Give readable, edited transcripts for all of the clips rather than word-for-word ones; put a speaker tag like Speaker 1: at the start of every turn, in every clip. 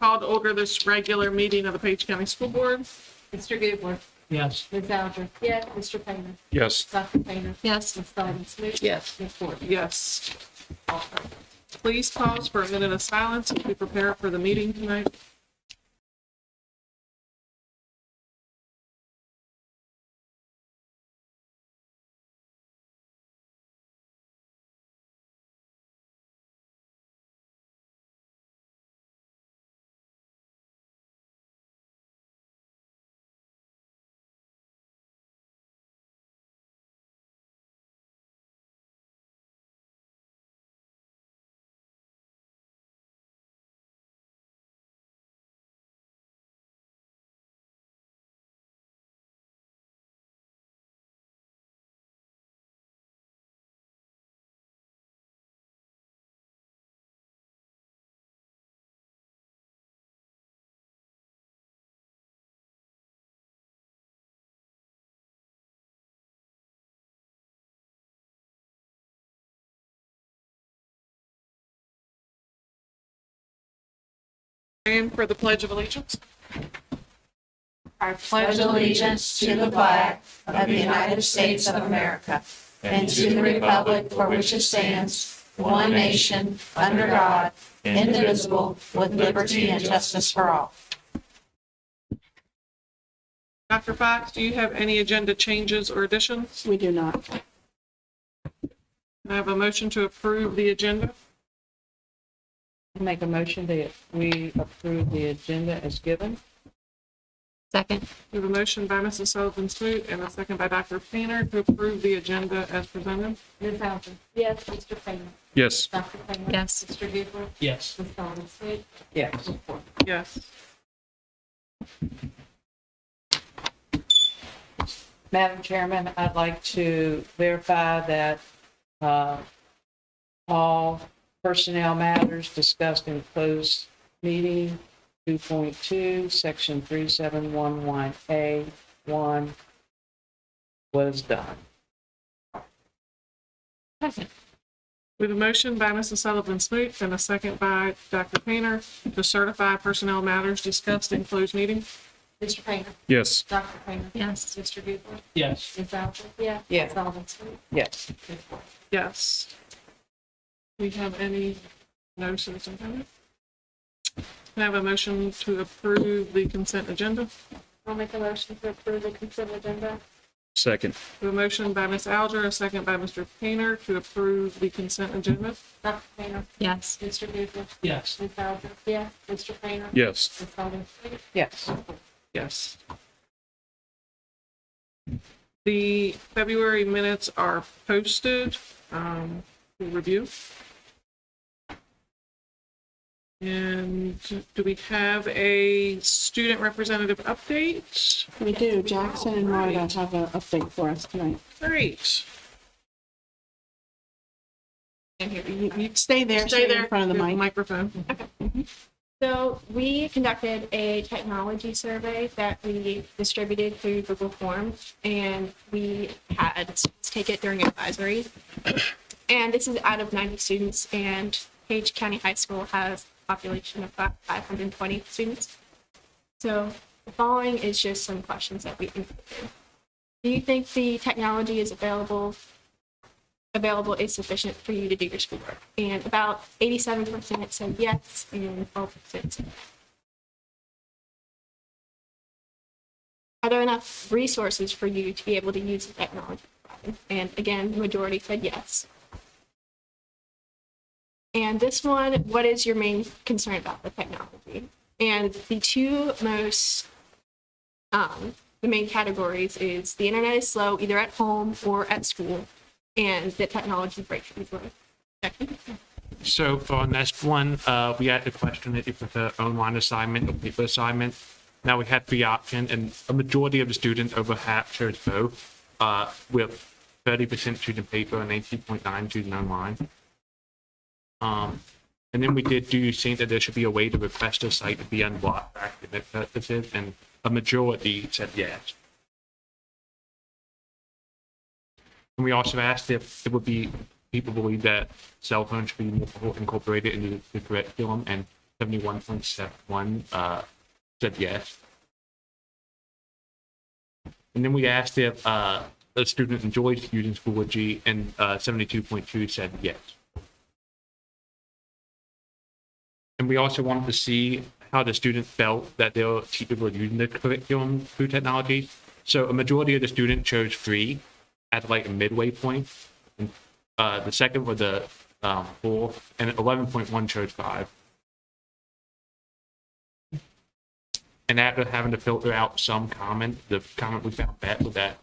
Speaker 1: Call to order this regular meeting of the Page County School Board.
Speaker 2: Mr. Goodwin.
Speaker 3: Yes.
Speaker 2: Ms. Alger. Yes. Mr. Painter.
Speaker 3: Yes.
Speaker 2: Dr. Painter.
Speaker 1: Yes.
Speaker 2: Ms. Sullivan Smith.
Speaker 1: Yes.
Speaker 2: Ms. Ford.
Speaker 1: Yes. Please pause for a minute of silence as we prepare for the meeting tonight. And for the Pledge of Allegiance.
Speaker 2: I
Speaker 4: pledge allegiance to the flag of the United States of America and to the republic for which it stands, one nation, under God, indivisible, with liberty and justice for all.
Speaker 1: Dr. Fox, do you have any agenda changes or additions?
Speaker 2: We do not.
Speaker 1: I have a motion to approve the agenda.
Speaker 2: Make a motion that we approve the agenda as given.
Speaker 4: Second.
Speaker 1: We have a motion by Mrs. Sullivan Smoot and a second by Dr. Painter to approve the agenda as presented.
Speaker 2: Ms. Alger. Yes. Mr. Painter.
Speaker 3: Yes.
Speaker 2: Dr. Painter.
Speaker 4: Yes.
Speaker 2: Mr. Goodwin.
Speaker 3: Yes.
Speaker 2: Ms. Sullivan Smith.
Speaker 3: Yes.
Speaker 2: Ms. Ford.
Speaker 1: Yes.
Speaker 5: Madam Chairman, I'd like to verify that all personnel matters discussed in closed meeting 2.2, section 3711A1 was done.
Speaker 1: We have a motion by Mrs. Sullivan Smoot and a second by Dr. Painter to certify personnel matters discussed in closed meeting.
Speaker 2: Mr. Painter.
Speaker 3: Yes.
Speaker 2: Dr. Painter.
Speaker 4: Yes.
Speaker 2: Mr. Goodwin.
Speaker 3: Yes.
Speaker 2: Ms. Alger. Yes.
Speaker 5: Yes.
Speaker 2: Ms. Sullivan Smith.
Speaker 5: Yes.
Speaker 2: Ms. Ford.
Speaker 1: Yes. Do we have any no citizen comments? Can I have a motion to approve the consent agenda?
Speaker 2: I'll make a motion to approve the consent agenda.
Speaker 3: Second.
Speaker 1: We have a motion by Ms. Alger, a second by Mr. Painter to approve the consent agenda.
Speaker 2: Dr. Painter.
Speaker 4: Yes.
Speaker 2: Mr. Goodwin.
Speaker 3: Yes.
Speaker 2: Ms. Alger. Yes. Mr. Painter.
Speaker 3: Yes.
Speaker 2: Ms. Sullivan Smith.
Speaker 5: Yes.
Speaker 1: Yes. The February minutes are posted for review. And do we have a student representative update?
Speaker 6: We do. Jackson and Marta have an update for us tonight.
Speaker 1: Great.
Speaker 6: And here, you stay there.
Speaker 1: Stay there
Speaker 6: in front of the mic.
Speaker 1: microphone.
Speaker 7: So we conducted a technology survey that we distributed through Google Forms, and we had students take it during advisory. And this is out of 90 students, and Page County High School has a population of about 520 students. So the following is just some questions that we included. Do you think the technology is available is sufficient for you to do your schoolwork? And about 87% said yes, and 12% said no. Are there enough resources for you to be able to use the technology? And again, the majority said yes. And this one, what is your main concern about the technology? And the two most, the main categories is the internet is slow, either at home or at school, and the technology breaks easily.
Speaker 8: So for our next one, we had the question if it's an online assignment or paper assignment. Now we had three options, and a majority of the students, over half, chose both, with 30% choosing paper and 18.9% choosing online. And then we did, do you think that there should be a way to request a site to be unblocked for academic purposes? And a majority said yes. And we also asked if it would be, people believe that cell phones should be more incorporated into the curriculum, and 71.71 said yes. And then we asked if a student enjoys using Schoology, and 72.2 said yes. And we also wanted to see how the students felt that their teachers were using the curriculum through technology. So a majority of the students chose 3 at like a midway point. And, the second was the 4, and 11.1 chose 5. And after having to filter out some comment, the comment we found best was that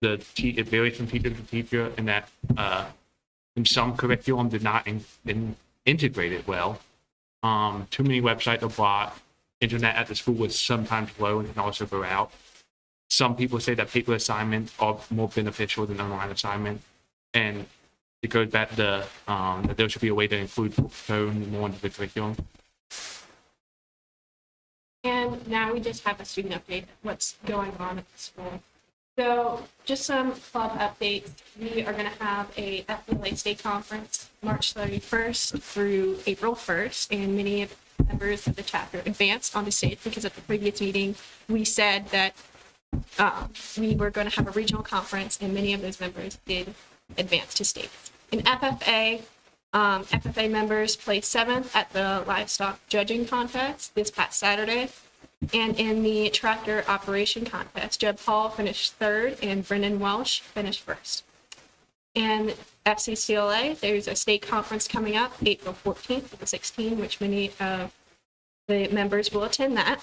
Speaker 8: it varies from teacher to teacher, and that in some curriculum did not integrate it well. Too many websites are blocked. Internet at the school was sometimes slow and can also go out. Some people say that paper assignments are more beneficial than online assignment, and it goes back to that there should be a way to include phone more into the curriculum.
Speaker 7: And now we just have a student update, what's going on at the school. So just some club updates. We are going to have a FBLA state conference March 31st through April 1st, and many of the members of the chapter advanced onto stage because at the previous meeting, we said that we were going to have a regional conference, and many of those members did advance to states. In FFA, FFA members placed 7th at the livestock judging contest this past Saturday. And in the tractor operation contest, Jeb Paul finished 3rd and Brendan Welsh finished 1st. And FCCLA, there's a state conference coming up April 14th to the 16th, which many of the members will attend that.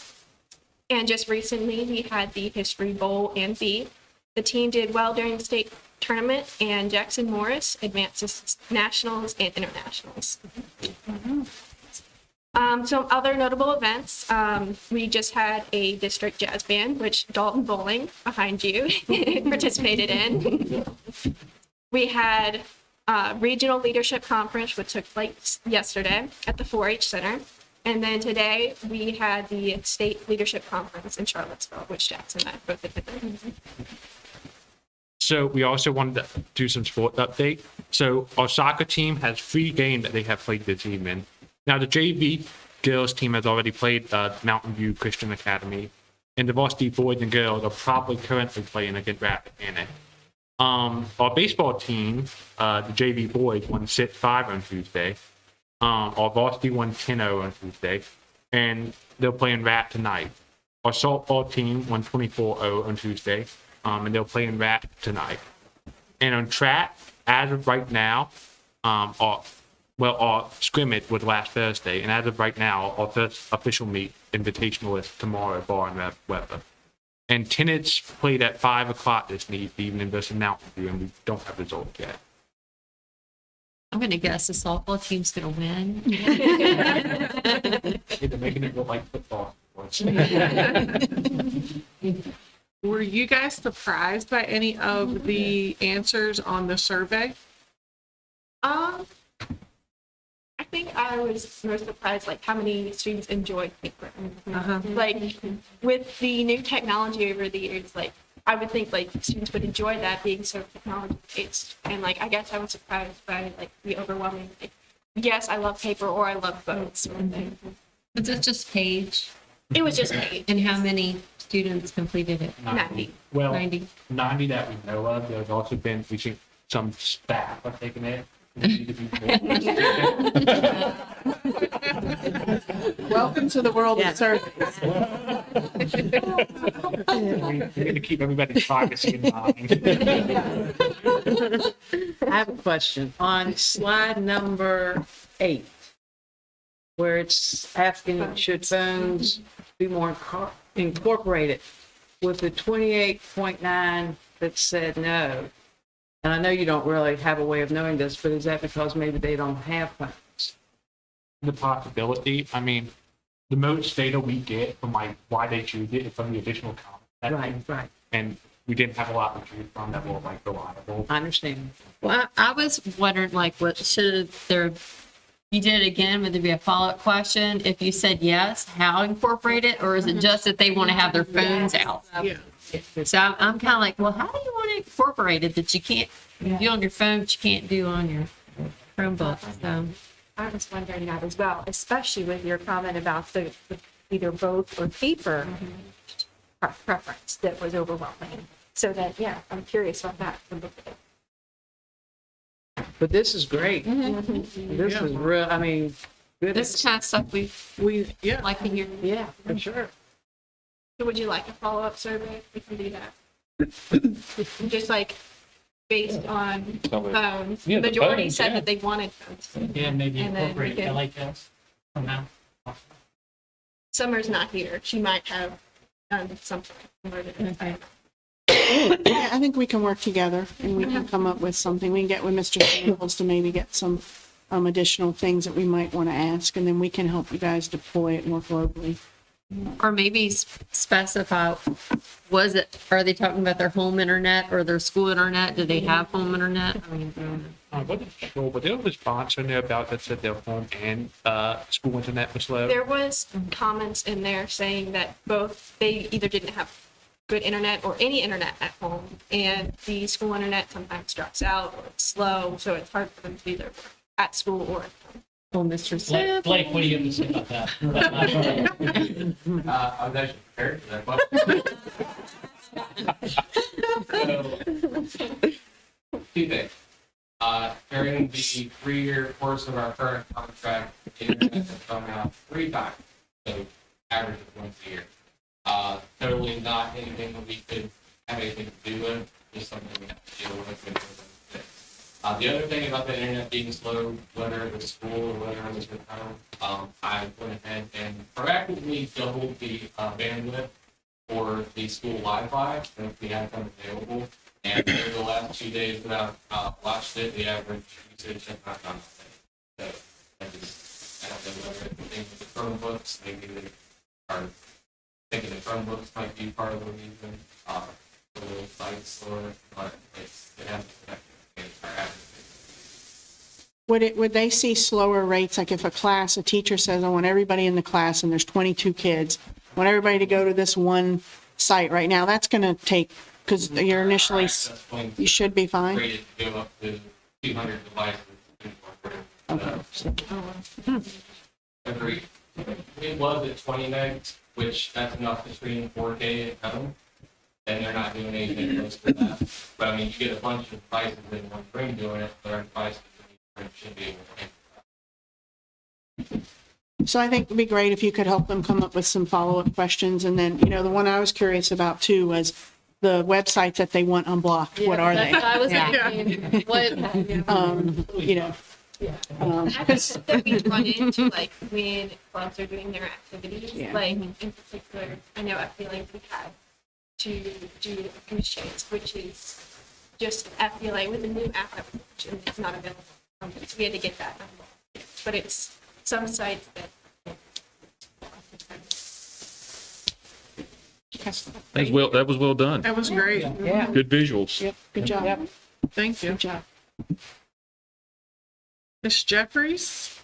Speaker 7: And just recently, we had the History Bowl and B. The team did well during the state tournament, and Jackson Morris advanced to nationals and internationals. Some other notable events. We just had a district jazz band, which Dalton Bowling, behind you, participated in. We had a regional leadership conference, which took place yesterday at the 4-H Center. And then today we had the state leadership conference in Charlottesville, which Jackson and I both attended.
Speaker 8: So we also wanted to do some sport update. So our soccer team has 3 games that they have played this evening. Now the JV girls team has already played Mountain View Christian Academy, and the varsity boys and girls are probably currently playing against Rappahannock. Our baseball team, the JV boys, won 6-5 on Tuesday. Our varsity won 10-0 on Tuesday, and they're playing Rat tonight. Our softball team won 24-0 on Tuesday, and they're playing Rat tonight. And on track, as of right now, our scrimmage was last Thursday, and as of right now, our first official meet invitational is tomorrow at Bar and Weber. And tennis played at 5 o'clock this evening versus Mountain View, and we don't have results yet.
Speaker 4: I'm going to guess the softball team's going to win.
Speaker 8: They're making it look like football.
Speaker 1: Were you guys surprised by any of the answers on the survey?
Speaker 7: I think I was most surprised, like, how many students enjoyed paper. Like, with the new technology over the years, like, I would think, like, students would enjoy that being so technology-based. And, like, I guess I was surprised by, like, the overwhelming, like, yes, I love paper, or I love both, sort of thing.
Speaker 4: Was it just page?
Speaker 7: It was just me.
Speaker 4: And how many students completed it?
Speaker 7: 90.
Speaker 8: Well,
Speaker 4: 90.
Speaker 8: 90 that we know of. There's also been, we think, some staff have taken it. Need to be
Speaker 6: Welcome to the world of surveys.
Speaker 8: we need to keep everybody's privacy in mind.
Speaker 5: I have a question. On slide number 8, where it's asking should phones be more incorporated, with the 28.9 that said no. And I know you don't really have a way of knowing this, but is that because maybe they don't have phones?
Speaker 8: The possibility, I mean, the most data we get from like why they choose it is from the additional comments.
Speaker 5: Right.
Speaker 8: And we didn't have a lot to choose from that were like reliable.
Speaker 5: I understand.
Speaker 4: Well, I was wondering, like, what should there, you did it again, would there be a follow-up question? If you said yes, how incorporate it? Or is it just that they want to have their phones out?
Speaker 1: Yeah.
Speaker 4: So I'm kind of like, well, how do you want to incorporate it that you can't do on your phone, but you can't do on your Chromebook? So
Speaker 7: I was wondering that as well, especially with your comment about the either both or paper preference that was overwhelming. So that, yeah, I'm curious about that.
Speaker 5: But this is great. This is real, I mean, good.
Speaker 4: This kind of stuff we
Speaker 1: Yeah.
Speaker 4: like to hear.
Speaker 5: Yeah, for sure.
Speaker 7: So would you like a follow-up survey? We can do that. Just like based on phones.
Speaker 8: Yeah, the
Speaker 7: Majority
Speaker 8: phones,
Speaker 7: said
Speaker 8: yeah.
Speaker 7: that they wanted phones.
Speaker 3: Yeah, maybe
Speaker 7: And then we
Speaker 3: incorporate
Speaker 7: can-
Speaker 3: LHS somehow.
Speaker 7: Summer's not here. She might have done something.
Speaker 6: Yeah, I think we can work together and we can come up with something. We can get with Mr. Samples to maybe get some additional things that we might want to ask, and then we can help you guys deploy it more globally.
Speaker 4: Or maybe specify, are they talking about their home internet or their school internet? Do they have home internet? I mean,
Speaker 8: I wasn't sure, but there was a response in there about that said their home and school internet was slow.
Speaker 7: There was comments in there saying that both, they either didn't have good internet or any internet at home, and the school internet sometimes drops out or it's slow, so it's hard for them to either work at school or at home.
Speaker 4: well, Mr. Sam.
Speaker 3: Blake, what do you have to say about that?
Speaker 9: I was actually prepared for that question. So, two things. During the 3-year course of our current contract, internet has come out 3 times, so average of once a year. Totally not anything that we could have anything to do with, just something we have to deal with. The other thing about the internet being slow, whether it was school or whether it was at home, I went ahead and proactively doubled the bandwidth for the school Wi-Fi, if we had them available. And over the last 2 days that I've watched it, the average usage has not gone up. So I don't know whether it's the thing with the Chromebooks, maybe they are thinking the Chromebooks might be part of the reason for the site slower, but it hasn't affected our average.
Speaker 6: Would they see slower rates, like if a teacher says, I want everybody in the class and there's 22 kids, I want everybody to go to this one site right now, that's going to take, because you're initially,
Speaker 9: Access points
Speaker 6: you should be fine.
Speaker 9: rated to go up to 200 devices. Agreed. It was at 20 megs, which that's enough to stream 4K at home. And they're not doing anything close to that. But I mean, you get a bunch of devices in one frame doing it, but our devices should be able to.
Speaker 6: So I think it'd be great if you could help them come up with some follow-up questions. And then, the one I was curious about too was the websites that they want unblocked. What are they?
Speaker 4: That's what I was
Speaker 6: Yeah.
Speaker 4: thinking. What,
Speaker 7: Because that we run into, like, when clubs are doing their activities,
Speaker 6: Yeah.
Speaker 7: like, in particular, I know I feel like we had to do a cruise change, which is just FBLA with a new app application. It's not available. So we had to get that. But it's some sites that.
Speaker 10: That was well done.
Speaker 1: That was great.
Speaker 5: Yeah.
Speaker 10: Good visuals.
Speaker 6: Yep, good job.
Speaker 5: Yep.
Speaker 1: Thank you.
Speaker 6: Good job.
Speaker 1: Ms. Jeffries?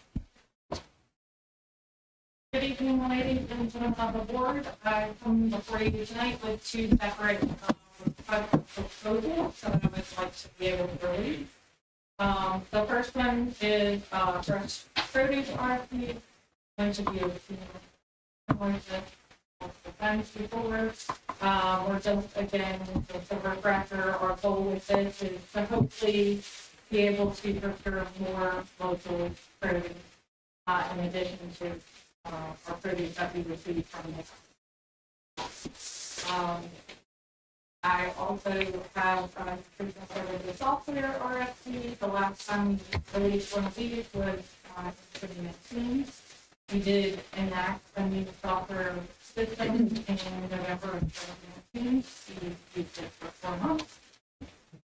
Speaker 11: Good evening, ladies and gentlemen of the board. I come before you tonight with 2 separate proposals that I would like to be able to read. The first one is for produce RFP, going to be similar to the times before. We're just, again, just a refresher. Our goal with this is to hopefully be able to procure more local produce in addition to our produce that we receive from the I also have presented the software RFP. The last time we released one of these was in 2019. We did enact a new software system in November of 2019. We used it for 4 months.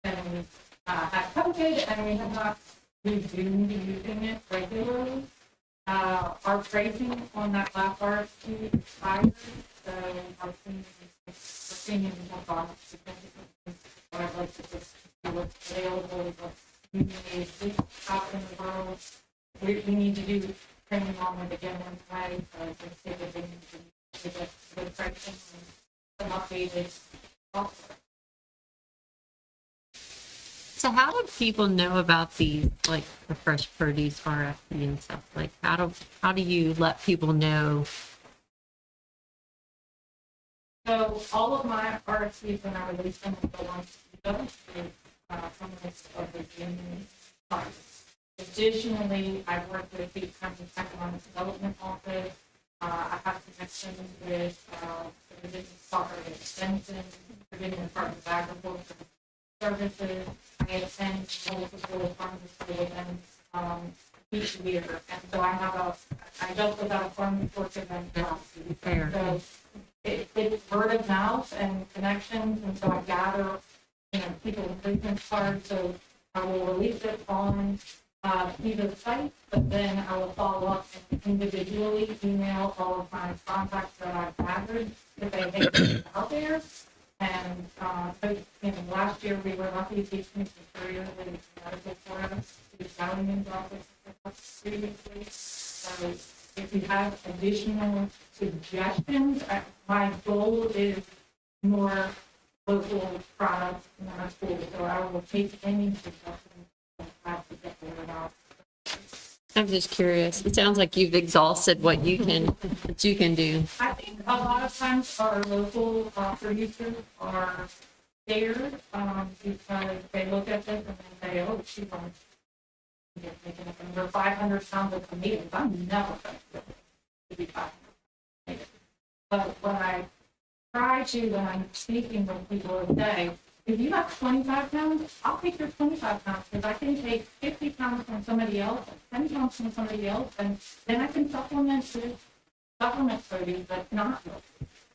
Speaker 11: Then we had COVID and we have not resumed using it regularly. Our pricing on that last RFP expired, so our premium has gone up significantly. But I'd like to just see what's available, what's needed out in the world. We need to do training on it again anyway, so just take advantage of the pricing and some updated software.
Speaker 12: So how do people know about these, like the fresh produce RFP and stuff? Like how do you let people know?
Speaker 11: So all of my RFPs, when I release them, will go on to some of the union parts. Additionally, I work with the County Economic Development Office. I have connections with the Division of Soccer and Extension, Division of Department of Agriculture Services. I attend multiple farm to school events each year, and so I just put out a farm to fork event.
Speaker 12: Fair.
Speaker 11: So it's word of mouth and connections, and so I gather, people's business cards, so I will release it on either site, but then I will follow up and individually email all of my contacts that I've gathered to say, hey, it's out there. And, last year we were lucky to see some superior with medical for us, to Sallyman's office previously. So if you have additional suggestions, my goal is more local products in our school, so I will take any suggestions that have to get the word out.
Speaker 12: I'm just curious. It sounds like you've exhausted what you can do.
Speaker 11: I think a lot of times our local producers are scared because they look at this and they say, oh, she wants to get taken up. And we're 500 pounds of tomatoes. I'm never going to be 500 tomatoes. But what I try to, when I'm speaking with people, is say, if you have 25 pounds, I'll take your 25 pounds because I can take 50 pounds from somebody else, 10 pounds from somebody else, and then I can supplement produce that's not local.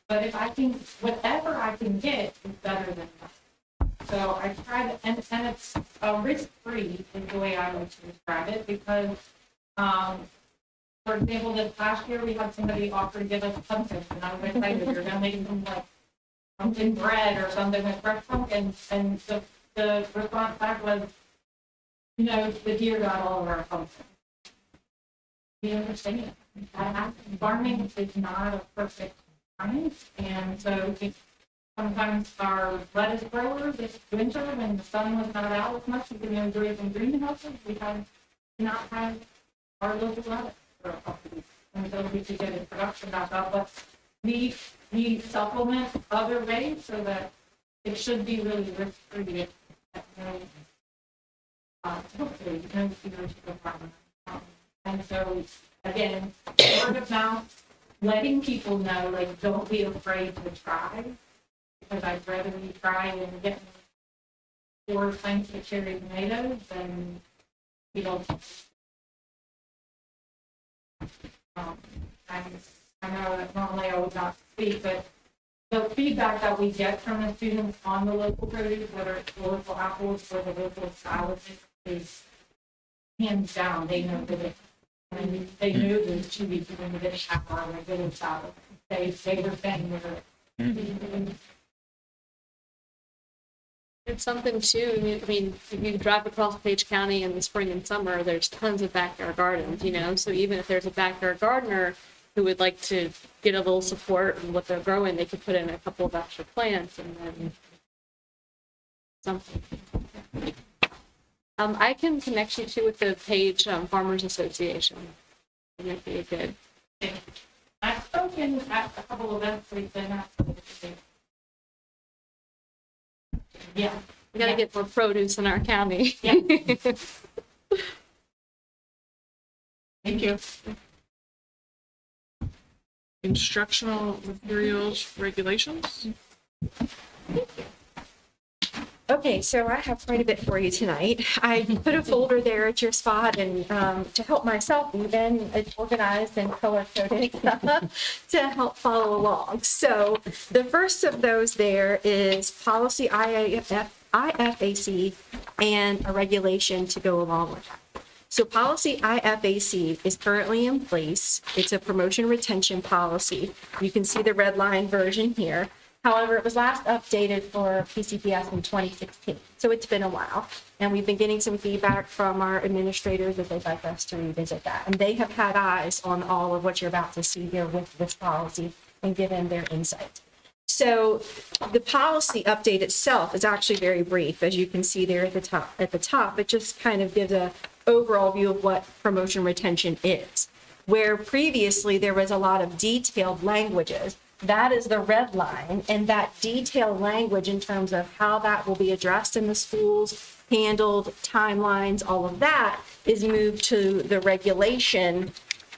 Speaker 11: But if I can, whatever I can get is better than that. So I try to, and it's risk-free is the way I like to describe it because, for example, this last year we had somebody offer to give us pumpkins, and I was excited, you're going to make them like pumpkin bread or something with fresh pumpkins, and the response back was, the deer got all of our pumpkins. We understand that happens. Farming is not a perfect science, and so sometimes our lettuce growers this winter when the sun was not out as much, we can enjoy it in greenhouses. We have not had our local lettuce for a couple of weeks, and so we could get its production back up, but we supplement other ways so that it should be really risk-free. Hopefully, no problem. And so, again, word of mouth, letting people know, like, don't be afraid to try, because I'd rather you try and get 4 pints of cherry tomatoes than you don't. I know that normally I would not speak, but the feedback that we get from the students on the local produce, whether it's the local apples or the local salads, is hands down, they know that it, and they knew the 2 weeks when we didn't have our regular salad. They were saying that
Speaker 7: It's something too, I mean, if you drive across Page County in the spring and summer, there's tons of backyard gardens, so even if there's a backyard gardener who would like to get a little support in what they're growing, they could put in a couple of extra plants and then something. I can connect you to with the Page Farmers Association. It might be a good.
Speaker 11: I've spoken at a couple of events we've been at. Yeah.
Speaker 7: We gotta get more produce in our county.
Speaker 11: Yeah.
Speaker 1: Thank you. Instructional materials regulations?
Speaker 13: Okay, so I have quite a bit for you tonight. I put a folder there at your spot and to help myself even, it's organized and color-coded to help follow along. So the first of those there is policy IFAC and a regulation to go along with that. So policy IFAC is currently in place. It's a promotion retention policy. You can see the red line version here. However, it was last updated for PCPS in 2016, so it's been a while. And we've been getting some feedback from our administrators that they'd like us to revisit that. And they have had eyes on all of what you're about to see here with this policy and given their insight. So the policy update itself is actually very brief, as you can see there at the top. It just kind of gives a overall view of what promotion retention is. Where previously there was a lot of detailed languages, that is the red line, and that detailed language in terms of how that will be addressed in the schools, handled, timelines, all of that is moved to the regulation,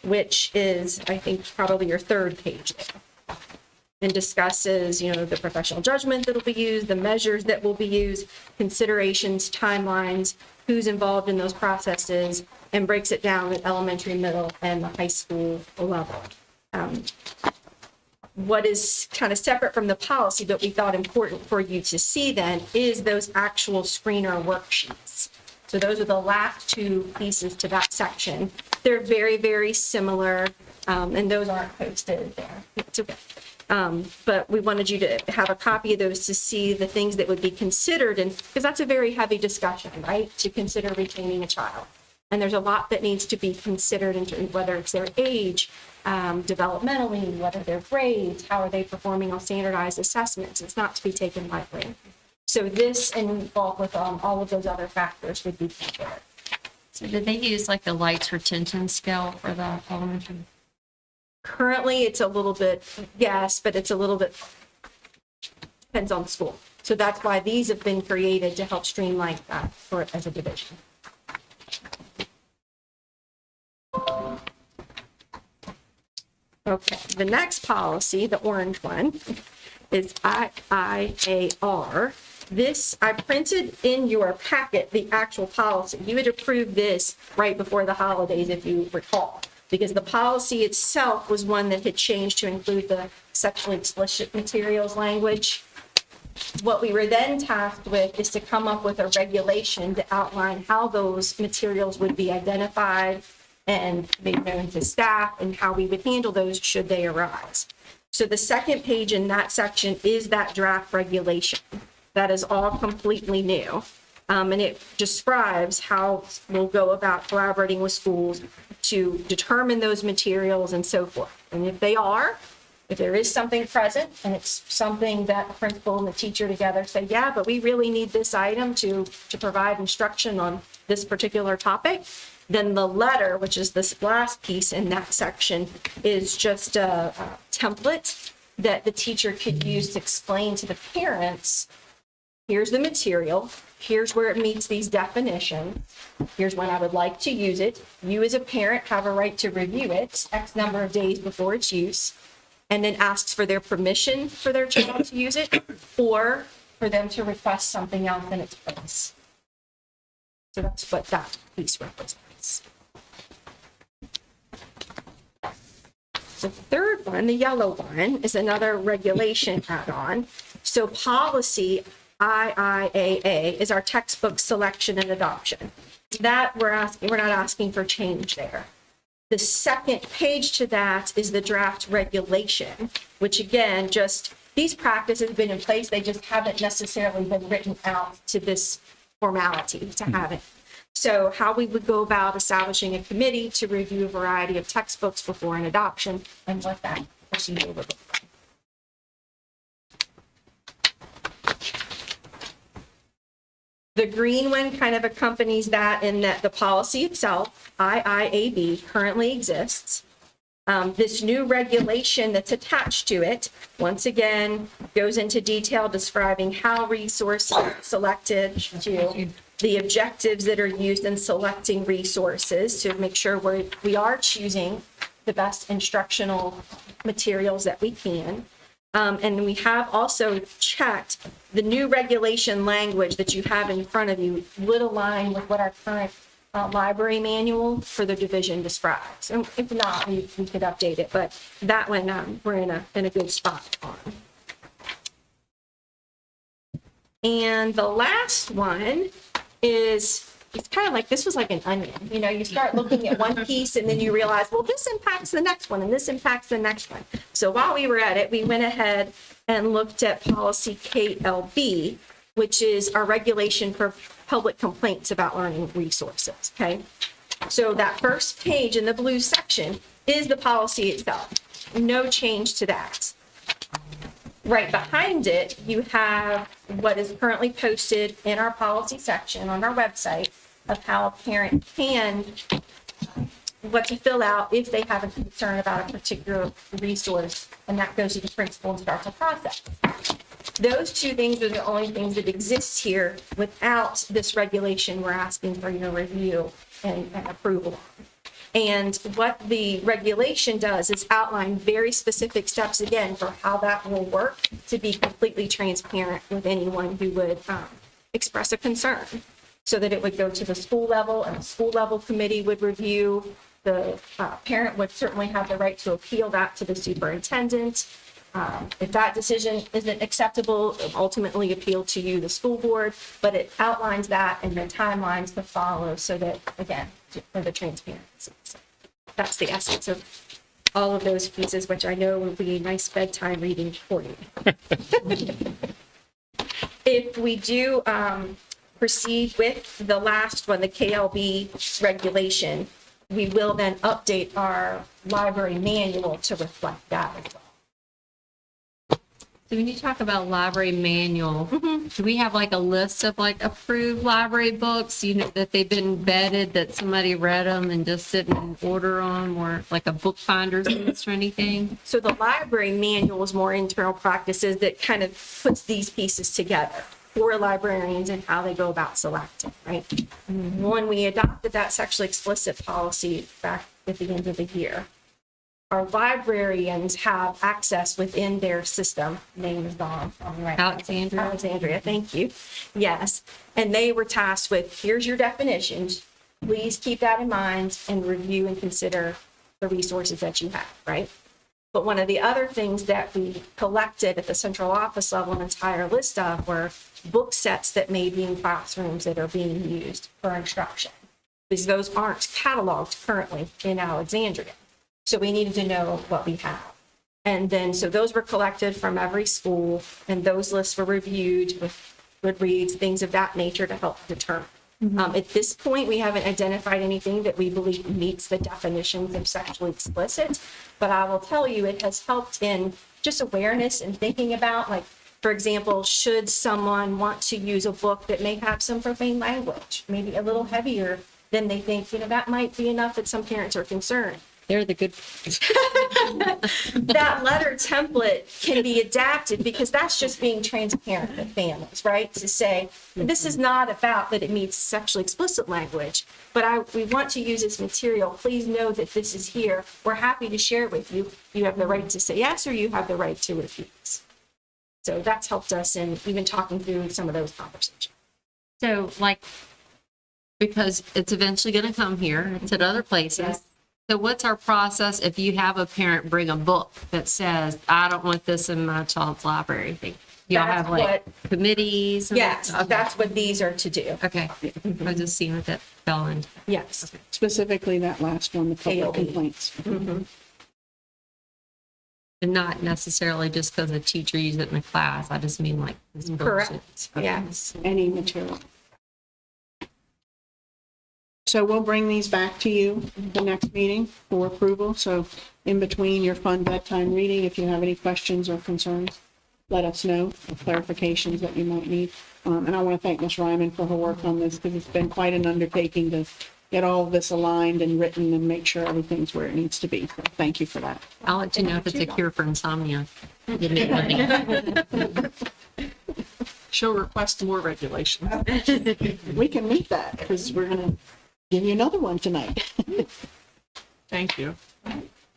Speaker 13: which is, I think, probably your third page there. And discusses, the professional judgment that will be used, the measures that will be used, considerations, timelines, who's involved in those processes, and breaks it down at elementary, middle, and the high school level. What is kind of separate from the policy, but we thought important for you to see then, is those actual screener worksheets. So those are the last two pieces to that section. They're very, very similar, and those aren't posted there. It's okay. But we wanted you to have a copy of those to see the things that would be considered, and because that's a very heavy discussion, right, to consider retaining a child. And there's a lot that needs to be considered in terms of whether it's their age, developmentally, whether their grades, how are they performing on standardized assessments. It's not to be taken lightly. So this, and involved with all of those other factors, would be considered.
Speaker 12: So did they use like the lights retention scale for the elementary?
Speaker 13: Currently, it's a little bit, yes, but it's a little bit, depends on the school. So that's why these have been created to help streamline that for as a division. Okay, the next policy, the orange one, is IIAR. This, I printed in your packet the actual policy. You had approved this right before the holidays, if you recall, because the policy itself was one that had changed to include the sexually explicit materials language. What we were then tasked with is to come up with a regulation to outline how those materials would be identified and made known to staff, and how we would handle those should they arise. So the second page in that section is that draft regulation. That is all completely new. And it describes how we'll go about collaborating with schools to determine those materials and so forth. And if there is something present and it's something that the principal and the teacher together say, yeah, but we really need this item to provide instruction on this particular topic, then the letter, which is this last piece in that section, is just a template that the teacher could use to explain to the parents, here's the material, here's where it meets these definitions, here's when I would like to use it. You as a parent have a right to review it X number of days before its use, and then asks for their permission for their child to use it, or for them to request something else in its place. So that's what that piece represents. The third one, the yellow one, is another regulation add-on. So policy IIAA is our textbook selection and adoption. That we're not asking for change there. The second page to that is the draft regulation, which again, just these practices have been in place. They just haven't necessarily been written out to this formality to have it. So how we would go about establishing a committee to review a variety of textbooks before an adoption, and what that procedure would look like. The green one kind of accompanies that in that the policy itself, IIAB, currently exists. This new regulation that's attached to it, once again, goes into detail describing how resources are selected, to the objectives that are used in selecting resources to make sure we are choosing the best instructional materials that we can. And we have also checked the new regulation language that you have in front of you would align with what our current library manual for the division describes. And if not, we could update it, but that one we're in a good spot on. And the last one is, it's kind of like, this was like an onion. You start looking at one piece and then you realize, well, this impacts the next one and this impacts the next one. So while we were at it, we went ahead and looked at policy KLB, which is our regulation for public complaints about learning resources, okay? So that first page in the blue section is the policy itself. No change to that. Right behind it, you have what is currently posted in our policy section on our website of how a parent can, what to fill out if they have a concern about a particular resource, and that goes to the principal and starts a process. Those two things are the only things that exist here without this regulation we're asking for your review and approval. And what the regulation does is outline very specific steps, again, for how that will work to be completely transparent with anyone who would express a concern. So that it would go to the school level, and the school level committee would review. The parent would certainly have the right to appeal that to the superintendent. If that decision isn't acceptable, it will ultimately appeal to you, the school board, but it outlines that and the timelines to follow so that, again, for the transparency. So that's the essence of all of those pieces, which I know will be a nice bedtime reading for you. If we do proceed with the last one, the KLB regulation, we will then update our library manual to reflect that as well.
Speaker 12: So when you talk about library manual, do we have like a list of like approved library books, you know, that they've been vetted, that somebody read them and just didn't order them, or like a bookfinder's list or anything?
Speaker 13: So the library manual is more internal practices that kind of puts these pieces together for librarians and how they go about selecting, right? When we adopted that sexually explicit policy back at the end of the year, our librarians have access within their system. Name is gone. Right. Alexandria, thank you. Yes. And they were tasked with, here's your definitions. Please keep that in mind and review and consider the resources that you have, right? But one of the other things that we collected at the central office level, an entire list of, were book sets that may be in classrooms that are being used for instruction, because those aren't cataloged currently in Alexandria. So we needed to know what we have. And then, so those were collected from every school, and those lists were reviewed with Goodreads, things of that nature to help determine. At this point, we haven't identified anything that we believe meets the definitions of sexually explicit, but I will tell you, it has helped in just awareness and thinking about, like, for example, should someone want to use a book that may have some profane language, maybe a little heavier than they think, you know, that might be enough that some parents are concerned.
Speaker 12: They're the good.
Speaker 13: That letter template can be adapted, because that's just being transparent with families, right? To say, this is not about that it meets sexually explicit language, but we want to use this material. Please know that this is here. We're happy to share it with you. You have the right to say yes, or you have the right to refuse. So that's helped us in even talking through some of those conversations.
Speaker 12: So like, because it's eventually going to come here, it's at other places.
Speaker 13: Yes.
Speaker 12: So what's our process if you have a parent bring a book that says, I don't want this in my child's library? Do y'all
Speaker 13: That's
Speaker 12: have like committees?
Speaker 13: Yes,
Speaker 12: Okay.
Speaker 13: that's what these are to do.
Speaker 12: Okay. I was just seeing what that fell in.
Speaker 13: Yes.
Speaker 6: Specifically that last one, the public
Speaker 13: KLB.
Speaker 6: complaints.
Speaker 13: Mhm.
Speaker 12: And not necessarily just because a teacher used it in the class. I just mean like this bullshit.
Speaker 13: Correct. Yes.
Speaker 6: Any material. So we'll bring these back to you the next meeting for approval. So in between your fun bedtime reading, if you have any questions or concerns, let us know, or clarifications that you might need. And I want to thank Ms. Ryman for her work on this, because it's been quite an undertaking to get all of this aligned and written and make sure everything's where it needs to be. So thank you for that.
Speaker 12: I'll let you know if it's a cure for insomnia. Give me money.
Speaker 1: She'll request more regulation.
Speaker 6: We can meet that, because we're going to give you another one tonight.
Speaker 1: Thank you.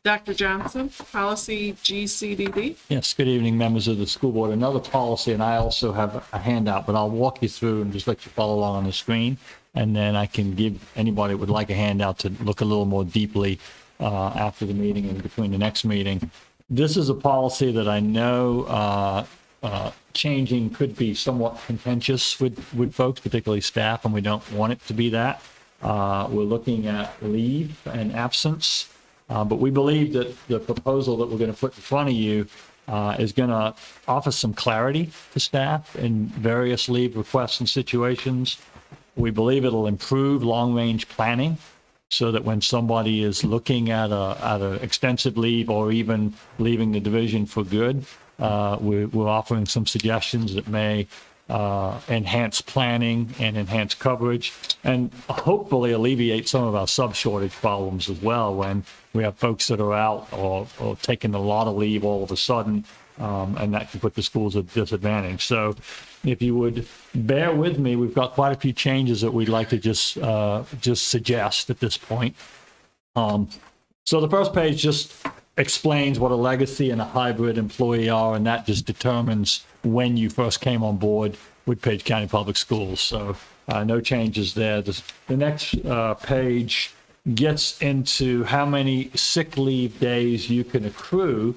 Speaker 1: Dr. Johnson, policy GCDD.
Speaker 14: Yes, good evening, members of the school board. Another policy, and I also have a handout, but I'll walk you through and just let you follow along on the screen. And then I can give anybody who would like a handout to look a little more deeply after the meeting and between the next meeting. This is a policy that I know changing could be somewhat contentious with folks, particularly staff, and we don't want it to be that. We're looking at leave and absence. But we believe that the proposal that we're going to put in front of you is going to offer some clarity to staff in various leave requests and situations. We believe it'll improve long-range planning, so that when somebody is looking at a extensive leave or even leaving the division for good, We're offering some suggestions that may enhance planning and enhance coverage, and hopefully alleviate some of our sub-shortage problems as well when we have folks that are out or taking a lot of leave all of a sudden, and that can put the schools at disadvantage. So if you would bear with me, we've got quite a few changes that we'd like to just suggest at this point. So the first page just explains what a legacy and a hybrid employee are, and that just determines when you first came on board with Page County Public Schools. So no changes there. The next page gets into how many sick leave days you can accrue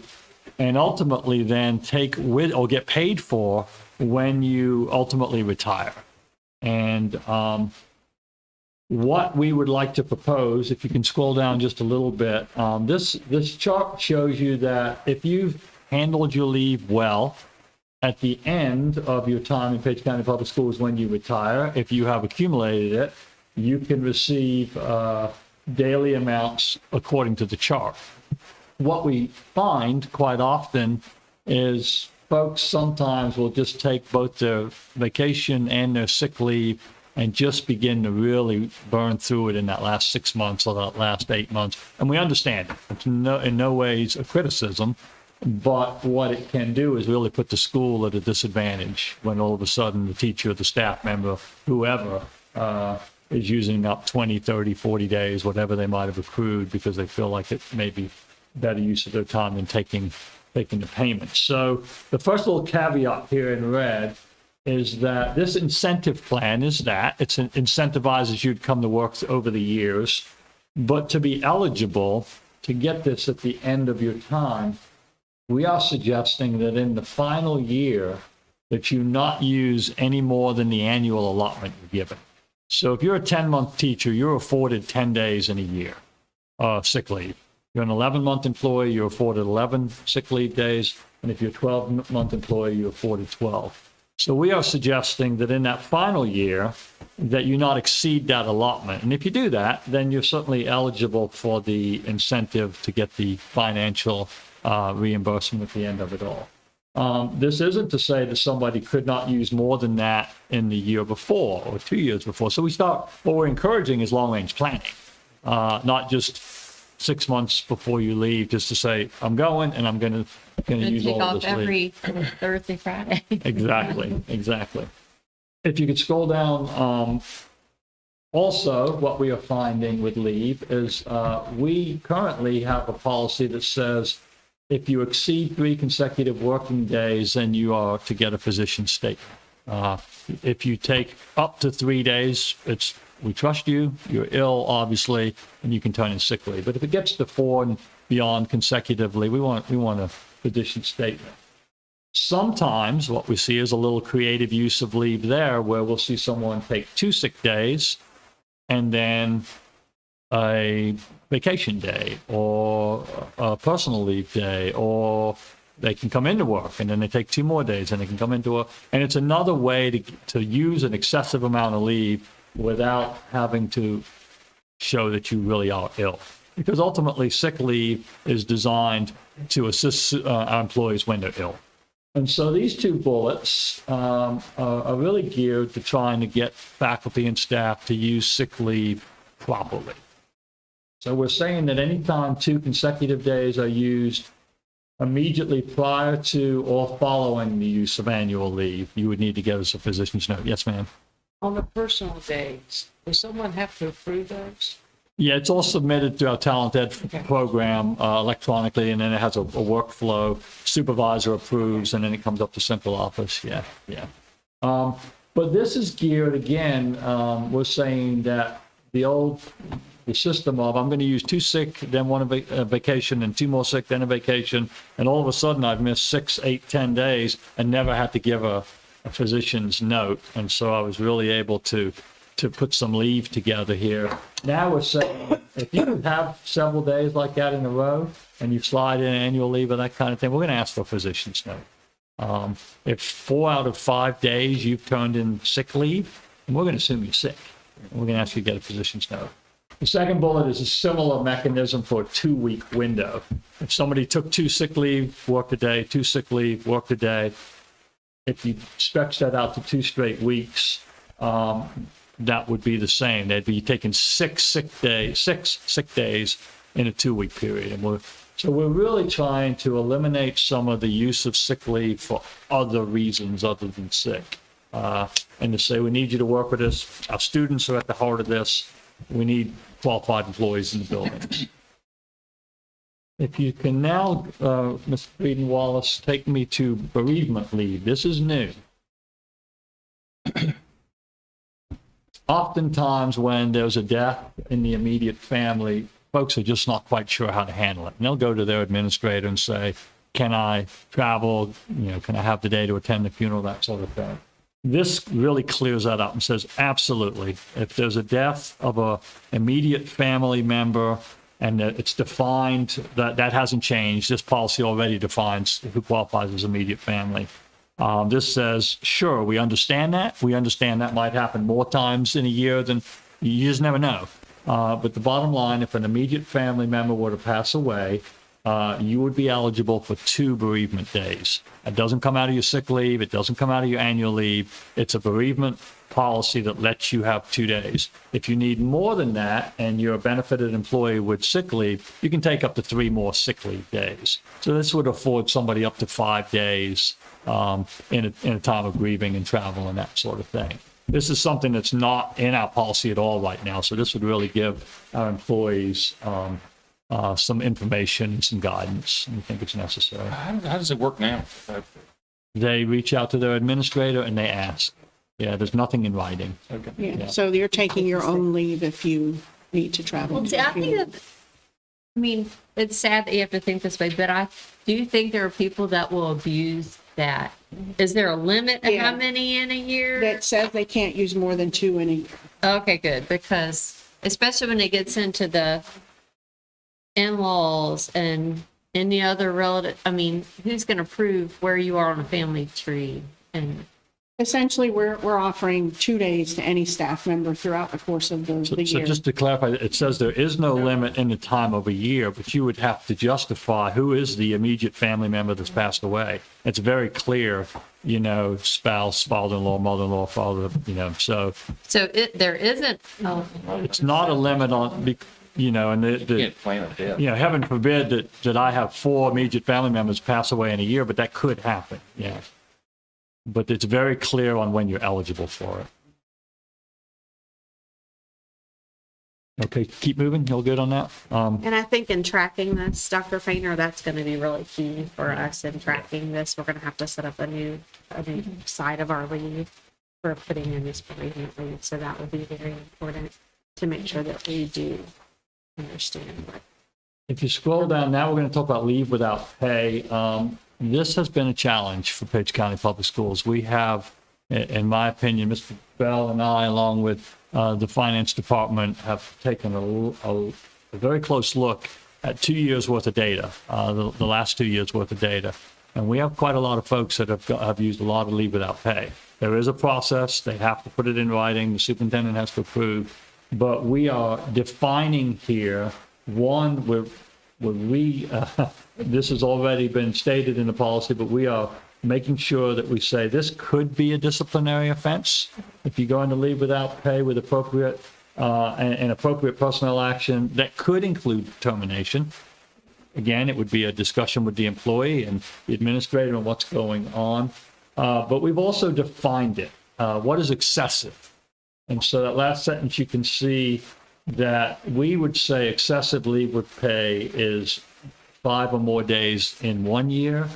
Speaker 14: and ultimately then take with or get paid for when you ultimately retire. And what we would like to propose, if you can scroll down just a little bit, this chart shows you that if you've handled your leave well, at the end of your time in Page County Public Schools when you retire, if you have accumulated it, you can receive daily amounts according to the chart. What we find quite often is folks sometimes will just take both their vacation and their sick leave and just begin to really burn through it in that last 6 months or that last 8 months. And we understand it. It's in no ways a criticism, but what it can do is really put the school at a disadvantage when all of a sudden the teacher, the staff member, whoever, is using up 20, 30, 40 days, whatever they might have accrued because they feel like it may be better use of their time than taking the payment. So the first little caveat here in red is that this incentive plan is that it incentivizes you to come to work over the years, but to be eligible to get this at the end of your time, we are suggesting that in the final year that you not use any more than the annual allotment you're given. So if you're a 10-month teacher, you're afforded 10 days in a year sick leave. You're an 11-month employee, you're afforded 11 sick leave days, and if you're a 12-month employee, you're afforded 12. So we are suggesting that in that final year, that you not exceed that allotment. And if you do that, then you're certainly eligible for the incentive to get the financial reimbursement at the end of it all. This isn't to say that somebody could not use more than that in the year before or 2 years before. So what we're encouraging is long-range planning, not just 6 months before you leave, just to say, I'm going and I'm going to use all of this leave.
Speaker 12: Take off every Thursday, Friday.
Speaker 14: Exactly. If you could scroll down, also what we are finding with leave is we currently have a policy that says if you exceed 3 consecutive working days, then you are to get a physician statement. If you take up to 3 days, we trust you, you're ill, obviously, and you can turn in sick leave. But if it gets to 4 and beyond consecutively, we want a physician statement. Sometimes what we see is a little creative use of leave there, where we'll see someone take 2 sick days and then a vacation day or a personal leave day, or they can come into work and then they take 2 more days and they can come into work. And it's another way to use an excessive amount of leave without having to show that you really are ill. Because ultimately, sick leave is designed to assist our employees when they're ill. And so these 2 bullets are really geared to trying to get faculty and staff to use sick leave properly. So we're saying that anytime 2 consecutive days are used immediately prior to or following the use of annual leave, you would need to get us a physician's note. Yes, ma'am.
Speaker 5: On the personal days, does someone have to approve those?
Speaker 14: Yeah, it's all submitted through our Talent Ed program electronically, and then it has a workflow. Supervisor approves, and then it comes up to central office. Yeah. But this is geared, again, we're saying that the system of I'm going to use 2 sick, then 1 vacation, and 2 more sick, then a vacation, and all of a sudden I've missed 6, 8, 10 days and never had to give a physician's note. And so I was really able to put some leave together here. Now we're saying if you have several days like that in a row and you slide in annual leave or that kind of thing, we're going to ask for a physician's note. If 4 out of 5 days you've turned in sick leave, we're going to assume you're sick. We're going to ask you to get a physician's note. The second bullet is a similar mechanism for a 2-week window. If somebody took 2 sick leave, worked a day, 2 sick leave, worked a day, if you stretch that out to 2 straight weeks, that would be the same. They'd be taking 6 sick days in a 2-week period. And we're really trying to eliminate some of the use of sick leave for other reasons other than sick. And to say, we need you to work with us. Our students are at the heart of this. We need qualified employees in the buildings. If you can now, Ms. Breeden-Wallace, take me to bereavement leave. This is new. Oftentimes when there's a death in the immediate family, folks are just not quite sure how to handle it. And they'll go to their administrator and say, can I travel? Can I have the day to attend the funeral, that sort of thing. This really clears that up and says, absolutely. If there's a death of a immediate family member and it's defined, that hasn't changed. This policy already defines who qualifies as immediate family. This says, sure, we understand that. We understand that might happen more times in a year than you just never know. But the bottom line, if an immediate family member were to pass away, you would be eligible for 2 bereavement days. It doesn't come out of your sick leave. It doesn't come out of your annual leave. It's a bereavement policy that lets you have 2 days. If you need more than that and you're a benefited employee with sick leave, you can take up to 3 more sick leave days. So this would afford somebody up to 5 days in a time of grieving and travel and that sort of thing. This is something that's not in our policy at all right now. So this would really give our employees some information and some guidance. And we think it's necessary.
Speaker 10: How does it work now?
Speaker 14: They reach out to their administrator and they ask. Yeah, there's nothing in writing.
Speaker 10: Okay.
Speaker 6: Yeah, so you're taking your own leave if you need to travel.
Speaker 12: Well, see, I think that, I mean, it's sad that you have to think this way, but I do think there are people that will abuse that. Is there a limit to how many in a year?
Speaker 6: That says they can't use more than 2 in a year.
Speaker 12: Okay, good, because especially when it gets into the in-laws and any other relative, I mean, who's going to prove where you are on a family tree? And
Speaker 6: Essentially, we're offering 2 days to any staff member throughout the course of the
Speaker 14: So
Speaker 6: year.
Speaker 14: just to clarify, it says there is no limit in the time of a year, but you would have to justify who is the immediate family member that's passed away. It's very clear, spouse, father-in-law, mother-in-law, father, so
Speaker 12: there isn't,
Speaker 14: it's not a limit on, and
Speaker 10: You can't plan a death.
Speaker 14: heaven forbid that I have 4 immediate family members pass away in a year, but that could happen, yeah. But it's very clear on when you're eligible for it. Okay, keep moving. You'll good on that?
Speaker 13: And I think in tracking this, Dr. Fainer, that's going to be really key for us in tracking this. We're going to have to set up a new side of our leave for putting in this bereavement leave. So that will be very important to make sure that we do understand what.
Speaker 14: If you scroll down, now we're going to talk about leave without pay. This has been a challenge for Page County Public Schools. We have, in my opinion, Mr. Bell and I, along with the finance department, have taken a very close look at 2 years worth of data, the last 2 years worth of data. And we have quite a lot of folks that have used a lot of leave without pay. There is a process. They have to put it in writing. The superintendent has to approve. But we are defining here, one, this has already been stated in the policy, but we are making sure that we say this could be a disciplinary offense. If you go into leave without pay with appropriate and appropriate personnel action, that could include termination. Again, it would be a discussion with the employee and the administrator on what's going on. But we've also defined it. What is excessive? And so that last sentence, you can see that we would say excessive leave with pay is 5 or more days in 1 year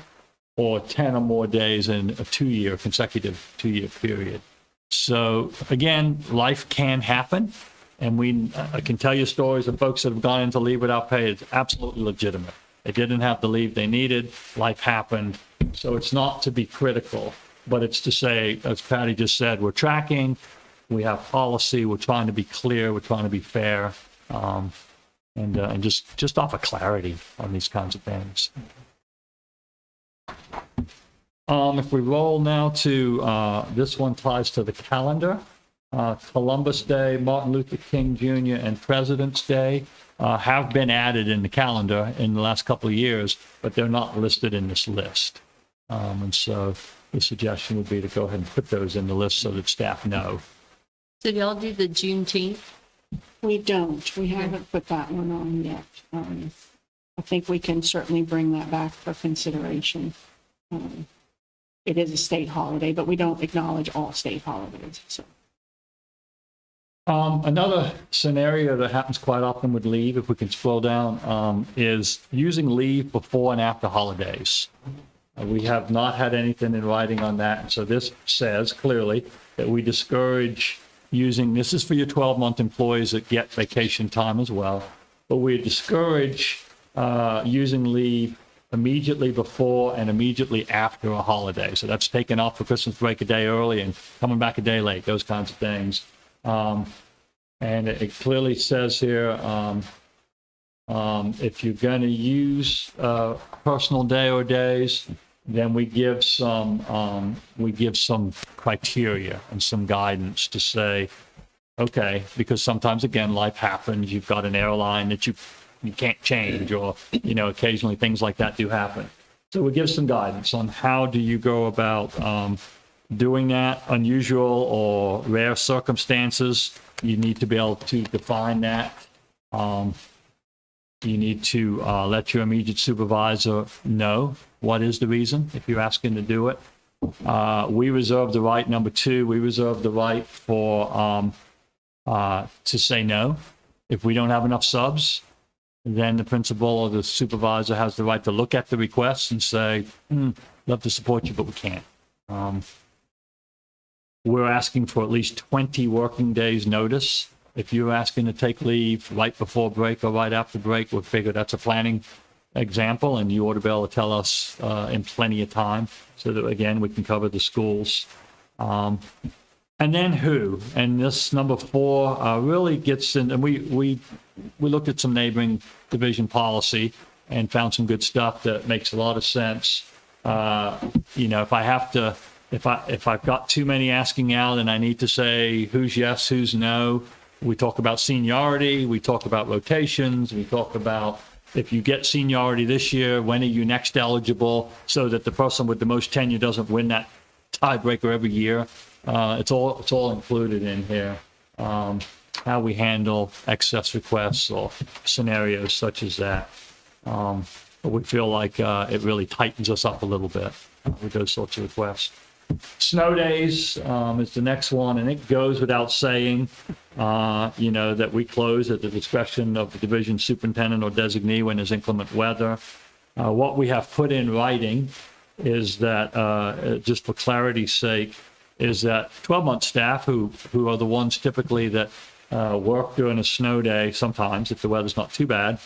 Speaker 14: or 10 or more days in a consecutive 2-year period. So again, life can happen. And I can tell you stories of folks that have gone into leave without pay. It's absolutely legitimate. They didn't have the leave they needed. Life happened. So it's not to be critical, but it's to say, as Patty just said, we're tracking. We have policy. We're trying to be clear. We're trying to be fair. And just offer clarity on these kinds of things. If we roll now to, this one ties to the calendar. Columbus Day, Martin Luther King Jr., and President's Day have been added in the calendar in the last couple of years, but they're not listed in this list. And so the suggestion would be to go ahead and put those in the list so that staff know.
Speaker 12: So do y'all do the Juneteenth?
Speaker 6: We don't. We haven't put that one on yet. I think we can certainly bring that back for consideration. It is a state holiday, but we don't acknowledge all state holidays, so.
Speaker 14: Another scenario that happens quite often with leave, if we can scroll down, is using leave before and after holidays. We have not had anything in writing on that. So this says clearly that we discourage using, this is for your 12-month employees that get vacation time as well, but we discourage using leave immediately before and immediately after a holiday. So that's taking off for Christmas break a day early and coming back a day late, those kinds of things. And it clearly says here, if you're going to use personal day or days, then we give some criteria and some guidance to say, okay, because sometimes again life happens. You've got an airline that you can't change, or occasionally things like that do happen. So we give some guidance on how do you go about doing that. Unusual or rare circumstances, you need to be able to define that. You need to let your immediate supervisor know what is the reason if you're asking to do it. We reserve the right, number two, we reserve the right for to say no. If we don't have enough subs, then the principal or the supervisor has the right to look at the request and say, love to support you, but we can't. We're asking for at least 20 working days notice. If you're asking to take leave right before break or right after break, we'll figure that's a planning example, and you ought to be able to tell us in plenty of time so that, again, we can cover the schools. And then who? And this number 4 really gets in, and we looked at some neighboring division policy and found some good stuff that makes a lot of sense. If I've got too many asking out and I need to say who's yes, who's no, we talk about seniority, we talk about rotations, we talk about if you get seniority this year, when are you next eligible, so that the person with the most tenure doesn't win that tiebreaker every year. It's all included in here. How we handle excess requests or scenarios such as that. But we feel like it really tightens us up a little bit with those sorts of requests. Snow days is the next one, and it goes without saying, that we close at the discretion of the division superintendent or designee when there's inclement weather. What we have put in writing is that, just for clarity's sake, is that 12-month staff, who are the ones typically that work during a snow day sometimes, if the weather's not too bad,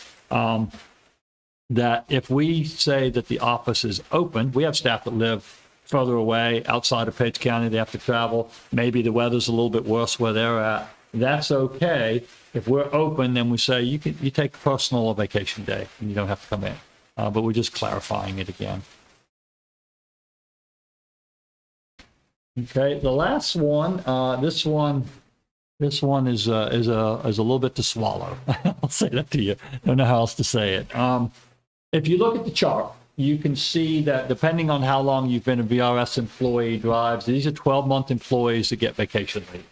Speaker 14: that if we say that the office is open, we have staff that live further away outside of Page County, they have to travel. Maybe the weather's a little bit worse where they're at. That's okay. If we're open, then we say you take a personal or vacation day and you don't have to come in. But we're just clarifying it again. Okay, the last one, this one is a little bit to swallow. I'll say that to you. I don't know how else to say it. If you look at the chart, you can see that depending on how long you've been a VRS employee drives, these are 12-month employees that get vacation leave.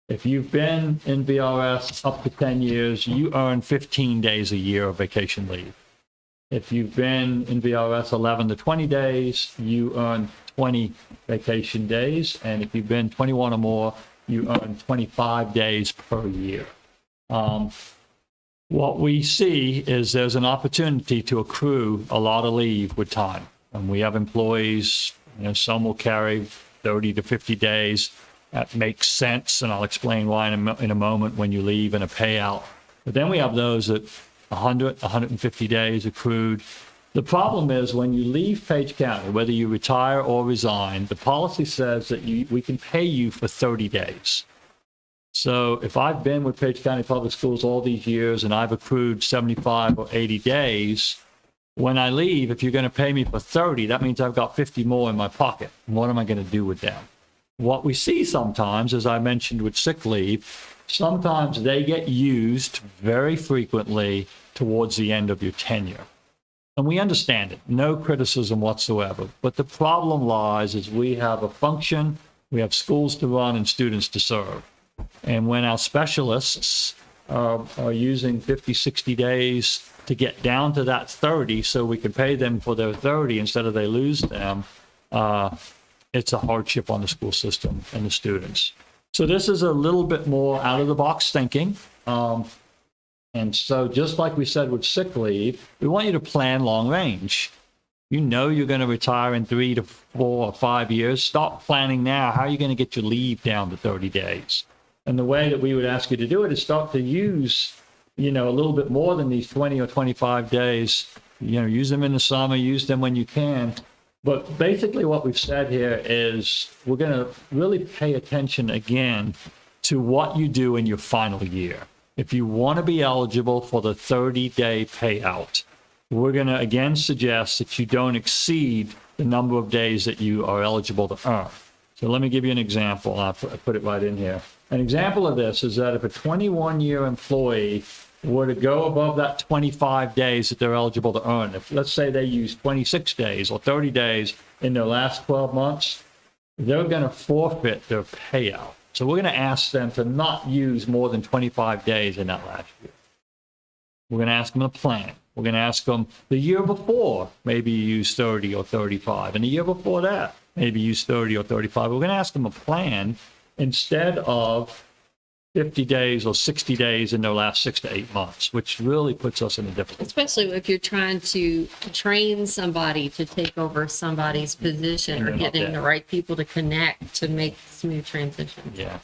Speaker 14: If you've been in VRS up to 10 years, you earn 15 days a year of vacation leave. If you've been in VRS 11 to 20 days, you earn 20 vacation days. And if you've been 21 or more, you earn 25 days per year. What we see is there's an opportunity to accrue a lot of leave with time. And we have employees, some will carry 30 to 50 days. That makes sense, and I'll explain why in a moment when you leave and a payout. But then we have those that 100, 150 days accrued. The problem is when you leave Page County, whether you retire or resign, the policy says that we can pay you for 30 days. So if I've been with Page County Public Schools all these years and I've accrued 75 or 80 days, when I leave, if you're going to pay me for 30, that means I've got 50 more in my pocket. And what am I going to do with them? what we see sometimes, as I mentioned with sick leave, sometimes they get used very frequently towards the end of your tenure. And we understand it, no criticism whatsoever. But the problem lies is we have a function, we have schools to run and students to serve. And when our specialists are using 50, 60 days to get down to that 30 so we can pay them for their 30 instead of they lose them, it's a hardship on the school system and the students. So this is a little bit more out of the box thinking. And so just like we said with sick leave, we want you to plan long range. You know you're going to retire in 3 to 4 or 5 years. Start planning now. How are you going to get your leave down to 30 days? And the way that we would ask you to do it is start to use, a little bit more than these 20 or 25 days. Use them in the summer, use them when you can. But basically what we've said here is we're going to really pay attention again to what you do in your final year. If you want to be eligible for the 30-day payout, we're going to again suggest that you don't exceed the number of days that you are eligible to earn. So let me give you an example. I'll put it right in here. An example of this is that if a 21-year employee were to go above that 25 days that they're eligible to earn, if let's say they use 26 days or 30 days in their last 12 months, they're going to forfeit their payout. So we're going to ask them to not use more than 25 days in that last year. We're going to ask them to plan. We're going to ask them the year before, maybe you use 30 or 35. And the year before that, maybe use 30 or 35. We're going to ask them a plan instead of 50 days or 60 days in their last 6 to 8 months, which really puts us in a difficult.
Speaker 12: Especially if you're trying to train somebody to take over somebody's position or getting the right people to connect to make smooth transition.
Speaker 14: Yeah.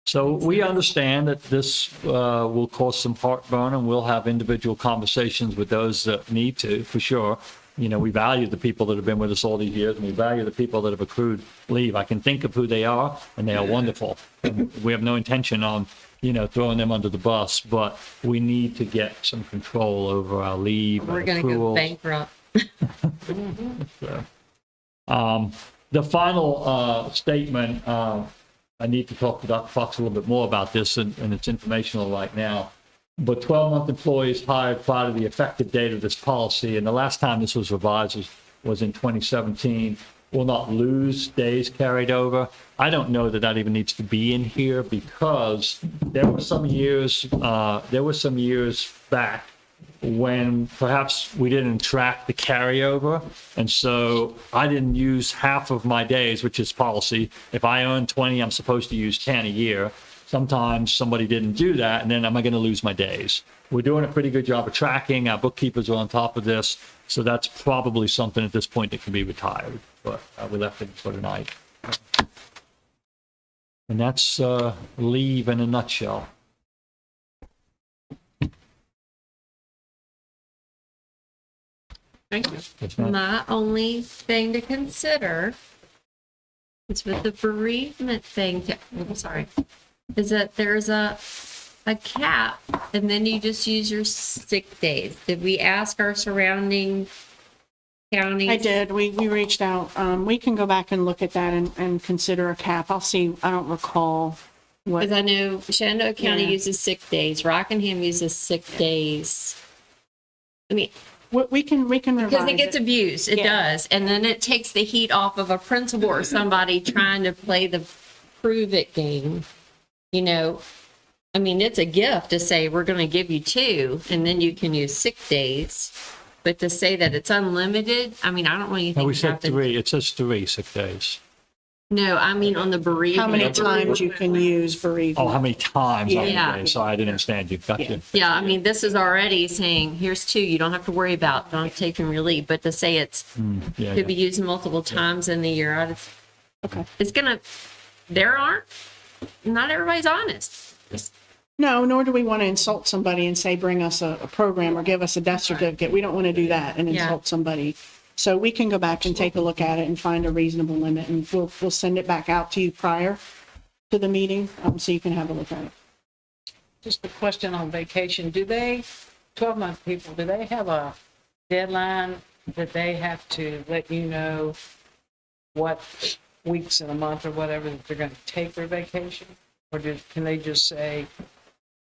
Speaker 14: So we understand that this will cause some heartburn, and we'll have individual conversations with those that need to, for sure. We value the people that have been with us all these years, and we value the people that have accrued leave. I can think of who they are, and they are wonderful. And we have no intention on, throwing them under the bus, but we need to get some control over our leave.
Speaker 12: We're going to go bankrupt.
Speaker 14: So, the final statement, I need to talk to Dr. Fox a little bit more about this, and it's informational right now. But 12-month employees hired prior to the effective date of this policy, and the last time this was revised was in 2017, will not lose days carried over. I don't know that that even needs to be in here because there were some years back when perhaps we didn't track the carryover. And so I didn't use half of my days, which is policy. If I earn 20, I'm supposed to use 10 a year. Sometimes somebody didn't do that, and then am I going to lose my days? We're doing a pretty good job of tracking. Our bookkeepers are on top of this. So that's probably something at this point that can be retired, but we left it for tonight. And that's leave in a nutshell.
Speaker 1: Thank you.
Speaker 14: Yes, ma'am.
Speaker 12: My only thing to consider is with the bereavement thing, I'm sorry, is that there's a cap and then you just use your sick days. Did we ask our surrounding counties?
Speaker 6: I did. We reached out. We can go back and look at that and consider a cap. I'll see. I don't recall what.
Speaker 12: Because I know Shenandoah County
Speaker 6: Yeah.
Speaker 12: uses sick days, Rockingham uses sick days. I mean,
Speaker 6: We can revise
Speaker 12: because it gets abused, it
Speaker 6: Yeah.
Speaker 12: does. And then it takes the heat off of a principal or somebody trying to play the prove it game. I mean, it's a gift to say, we're going to give you 2, and then you can use sick days. But to say that it's unlimited, I mean, I don't want you to
Speaker 14: No,
Speaker 12: think
Speaker 14: we said
Speaker 12: happen.
Speaker 14: 3. It says 3 sick days.
Speaker 12: No, I mean, on the bereavement.
Speaker 6: how many times you can use bereavement.
Speaker 14: Oh, how many times on the
Speaker 12: Yeah.
Speaker 14: day? Sorry, I didn't understand you. Gotcha.
Speaker 12: Yeah, I mean, this is already saying, here's 2, you don't have to worry about, don't take from your leave. But to say it's,
Speaker 14: Yeah,
Speaker 12: could be used multiple times in the year,
Speaker 6: Okay.
Speaker 12: it's gonna, not everybody's honest.
Speaker 6: No, nor do we want to insult somebody and say, bring us a program or give us a death certificate. We don't want to do that and
Speaker 12: Yeah.
Speaker 6: insult somebody. So we can go back and take a look at it and find a reasonable limit, and we'll send it back out to you prior to the meeting, so you can have a look at it.
Speaker 5: Just a question on vacation. 12-month people, do they have a deadline that they have to let you know what weeks in a month or whatever that they're going to take their vacation? Or can they just say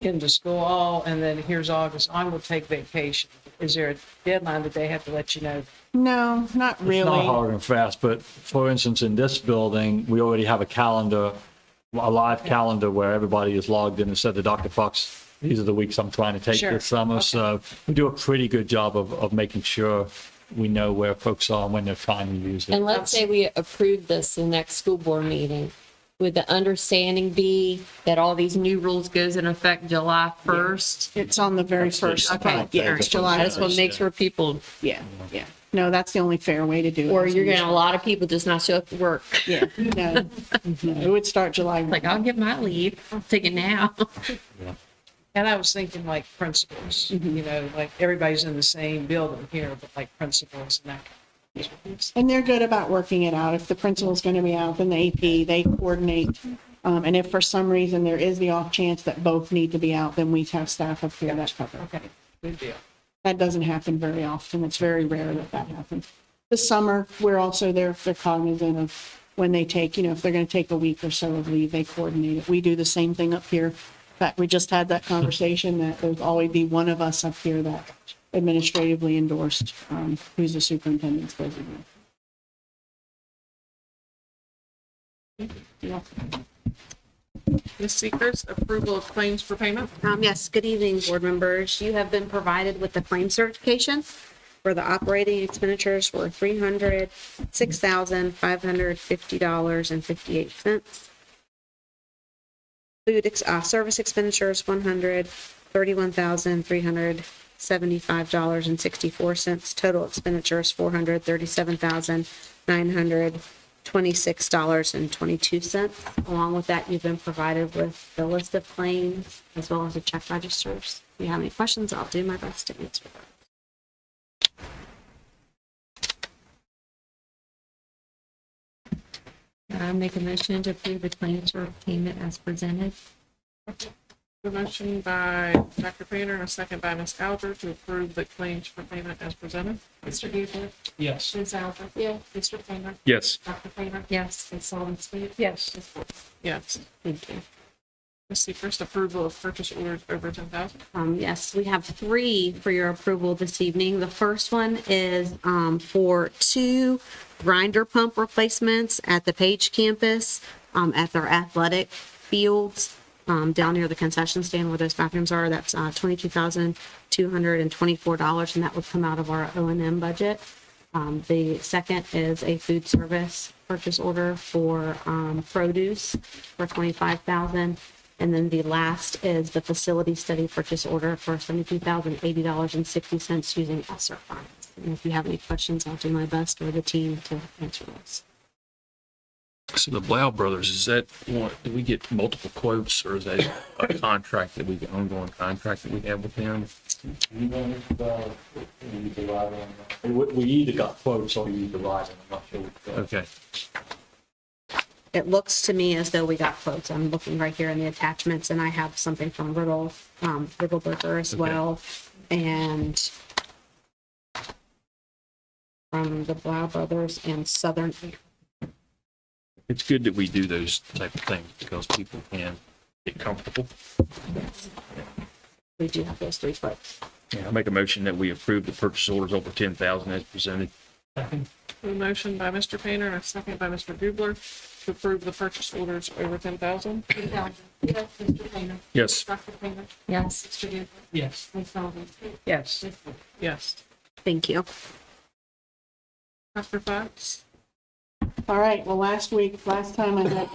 Speaker 5: into school, oh, and then here's August, I will take vacation? Is there a deadline that they have to let you know?
Speaker 6: No, not really.
Speaker 14: It's not hard and fast, but for instance, in this building, we already have a calendar, a live calendar where everybody is logged in and said to Dr. Fox, these are the weeks I'm trying to take
Speaker 5: Sure.
Speaker 14: this summer.
Speaker 5: Okay.
Speaker 14: So we do a pretty good job of making sure we know where folks are and when they're trying to use it.
Speaker 12: And let's say we approve this in the next school board meeting. Would the understanding be that all these new rules goes in effect July 1st?
Speaker 6: It's on the very first.
Speaker 12: Okay.
Speaker 6: Yeah, it's July.
Speaker 12: I just want to make sure people,
Speaker 6: Yeah, yeah. No, that's the only fair way to do it.
Speaker 12: or you're going to have a lot of people just not show up to work.
Speaker 6: Yeah, no, no, it would start July 1.
Speaker 12: Like, I'll get my leave. I'll take it now.
Speaker 5: And I was thinking like principals, you know, like everybody's in the same building here, but like principals and that.
Speaker 6: And they're good about working it out. If the principal's going to be out, then the AP, they coordinate. And if for some reason there is the off chance that both need to be out, then we have staff up here that cover.
Speaker 5: Okay, good deal.
Speaker 6: That doesn't happen very often. It's very rare that that happens. This summer, we're also they're cognizant of when they take, you know, if they're going to take a week or so of leave, they coordinate it. We do the same thing up here. In fact, we just had that conversation that there'll always be one of us up here that administratively endorsed, who's the superintendent's designee. Yeah.
Speaker 1: Ms. Seekers, approval of claims for payment.
Speaker 13: Yes, good evening, board members. You have been provided with the claim certification for the operating expenditures for $306,550.58. Food service expenditures, $131,375.64. Total expenditures, $437,926.22. Along with that, you've been provided with the list of claims as well as the check registers. If you have any questions, I'll do my best to answer them.
Speaker 12: I make a motion to approve the claims for payment as presented.
Speaker 1: The motion by Dr. Painter and a second by Ms. Albert to approve the claims for payment as presented. Mr. Buford?
Speaker 3: Yes.
Speaker 1: Ms. Albert? Yes. Mr. Painter?
Speaker 10: Yes.
Speaker 1: Dr. Painter?
Speaker 12: Yes.
Speaker 1: Ms. Sullivan Smith?
Speaker 5: Yes.
Speaker 1: Ms. Ford? Yes.
Speaker 13: Thank you.
Speaker 1: Ms. Seekers, approval of purchase orders over 10,000.
Speaker 13: Yes, we have 3 for your approval this evening. The first one is for 2 grinder pump replacements at the Page campus at their athletic fields down near the concession stand where those bathrooms are. That's $22,224, and that would come out of our O&M budget. The second is a food service purchase order for produce for $25,000. And then the last is the facility study purchase order for $72,080.60 using ESSER funds. And if you have any questions, I'll do my best or the team to answer those.
Speaker 10: So the Blau Brothers, is that, do we get multiple quotes or is that a contract that ongoing contract that we have with them?
Speaker 14: We either got quotes or we either lied, I'm not sure.
Speaker 10: Okay.
Speaker 13: It looks to me as though we got quotes. I'm looking right here in the attachments, and I have something from Riddleberger as well, and from the Blau Brothers and Southern.
Speaker 10: It's good that we do those type of things because people can get comfortable.
Speaker 13: We do have those 3 quotes.
Speaker 10: Yeah, I make a motion that we approve the purchase orders over 10,000 as presented.
Speaker 3: Second.
Speaker 1: A motion by Mr. Painter and a second by Mr. Gubler to approve the purchase orders over 10,000.
Speaker 11: Ms. Albert? Yes. Mr. Painter?
Speaker 10: Yes.
Speaker 11: Dr. Painter?
Speaker 12: Yes.
Speaker 11: Mr. Buford?
Speaker 3: Yes.
Speaker 11: Ms. Sullivan?
Speaker 5: Yes.
Speaker 11: Ms. Ford?
Speaker 1: Yes.
Speaker 13: Thank you.
Speaker 1: Dr. Fox?
Speaker 6: All right, well, last time I had,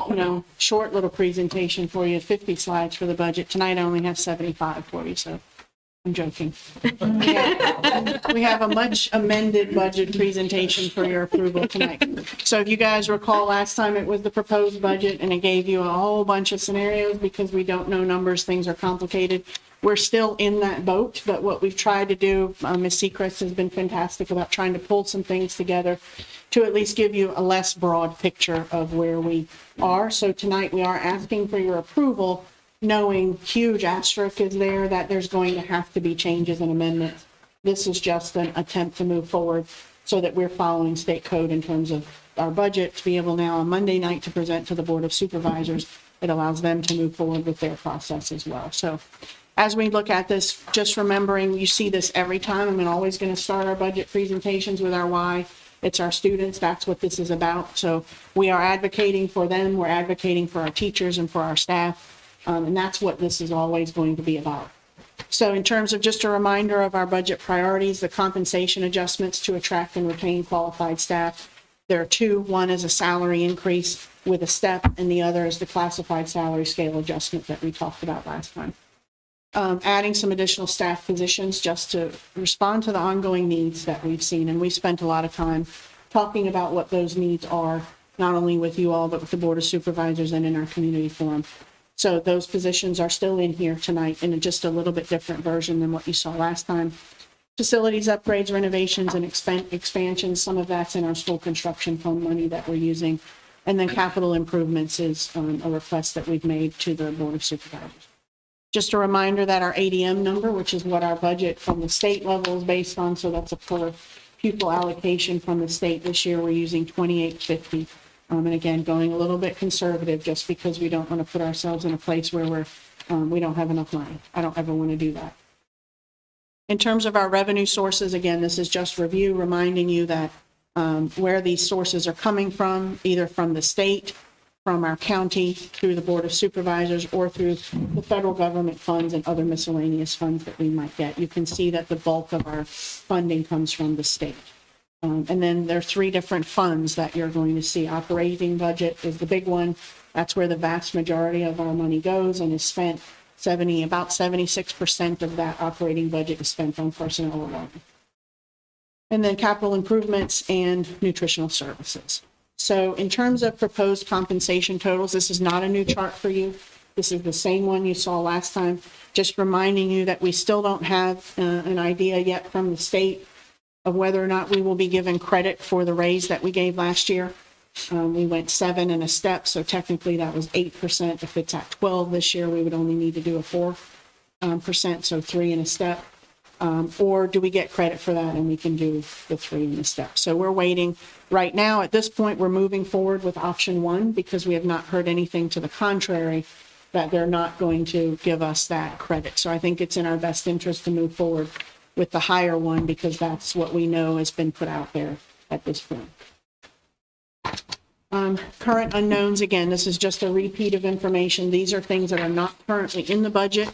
Speaker 6: short little presentation for you, 50 slides for the budget. Tonight I only have 75 for you, so I'm joking. We have a much amended budget presentation for your approval tonight. So if you guys recall, last time it was the proposed budget and it gave you a whole bunch of scenarios because we don't know numbers, things are complicated. We're still in that boat, but what we've tried to do, Ms. Seacrest has been fantastic about trying to pull some things together to at least give you a less broad picture of where we are. So tonight we are asking for your approval, knowing huge asterisk is there that there's going to have to be changes and amendments. This is just an attempt to move forward so that we're following state code in terms of our budget to be able now on Monday night to present to the Board of Supervisors. It allows them to move forward with their process as well. So as we look at this, just remembering, you see this every time. I'm always going to start our budget presentations with our why. It's our students. That's what this is about. So we are advocating for them. We're advocating for our teachers and for our staff. And that's what this is always going to be about. So in terms of just a reminder of our budget priorities, the compensation adjustments to attract and retain qualified staff. There are two. One is a salary increase with a step, and the other is the classified salary scale adjustment that we talked about last time. Adding some additional staff positions just to respond to the ongoing needs that we've seen. And we spent a lot of time talking about what those needs are, not only with you all, but with the Board of Supervisors and in our community forum. So those positions are still in here tonight in just a little bit different version than what you saw last time. Facilities upgrades, renovations, and expansions, some of that's in our school construction fund money that we're using. And then capital improvements is a request that we've made to the Board of Supervisors. Just a reminder that our ADM number, which is what our budget from the state level is based on, so that's a per pupil allocation from the state. This year, we're using $28.50. And again, going a little bit conservative just because we don't want to put ourselves in a place where we don't have enough money. I don't ever want to do that. In terms of our revenue sources, again, this is just review, reminding you that where these sources are coming from, either from the state, from our county, through the Board of Supervisors, or through the federal government funds and other miscellaneous funds that we might get. You can see that the bulk of our funding comes from the state. And then there are three different funds that you're going to see. Operating budget is the big one. That's where the vast majority of our money goes and is spent. About 76% of that operating budget is spent on personnel alone. And then capital improvements and nutritional services. So in terms of proposed compensation totals, this is not a new chart for you. This is the same one you saw last time. Just reminding you that we still don't have an idea yet from the state of whether or not we will be given credit for the raise that we gave last year. We went 7 and a step, so technically that was 8%. If it's at 12 this year, we would only need to do a 4%, so 3 and a step. Or do we get credit for that and we can do the 3 and a step? So we're waiting. Right now, at this point, we're moving forward with option 1 because we have not heard anything to the contrary that they're not going to give us that credit. So I think it's in our best interest to move forward with the higher one because that's what we know has been put out there at this point. Current unknowns, again, this is just a repeat of information. These are things that are not currently in the budget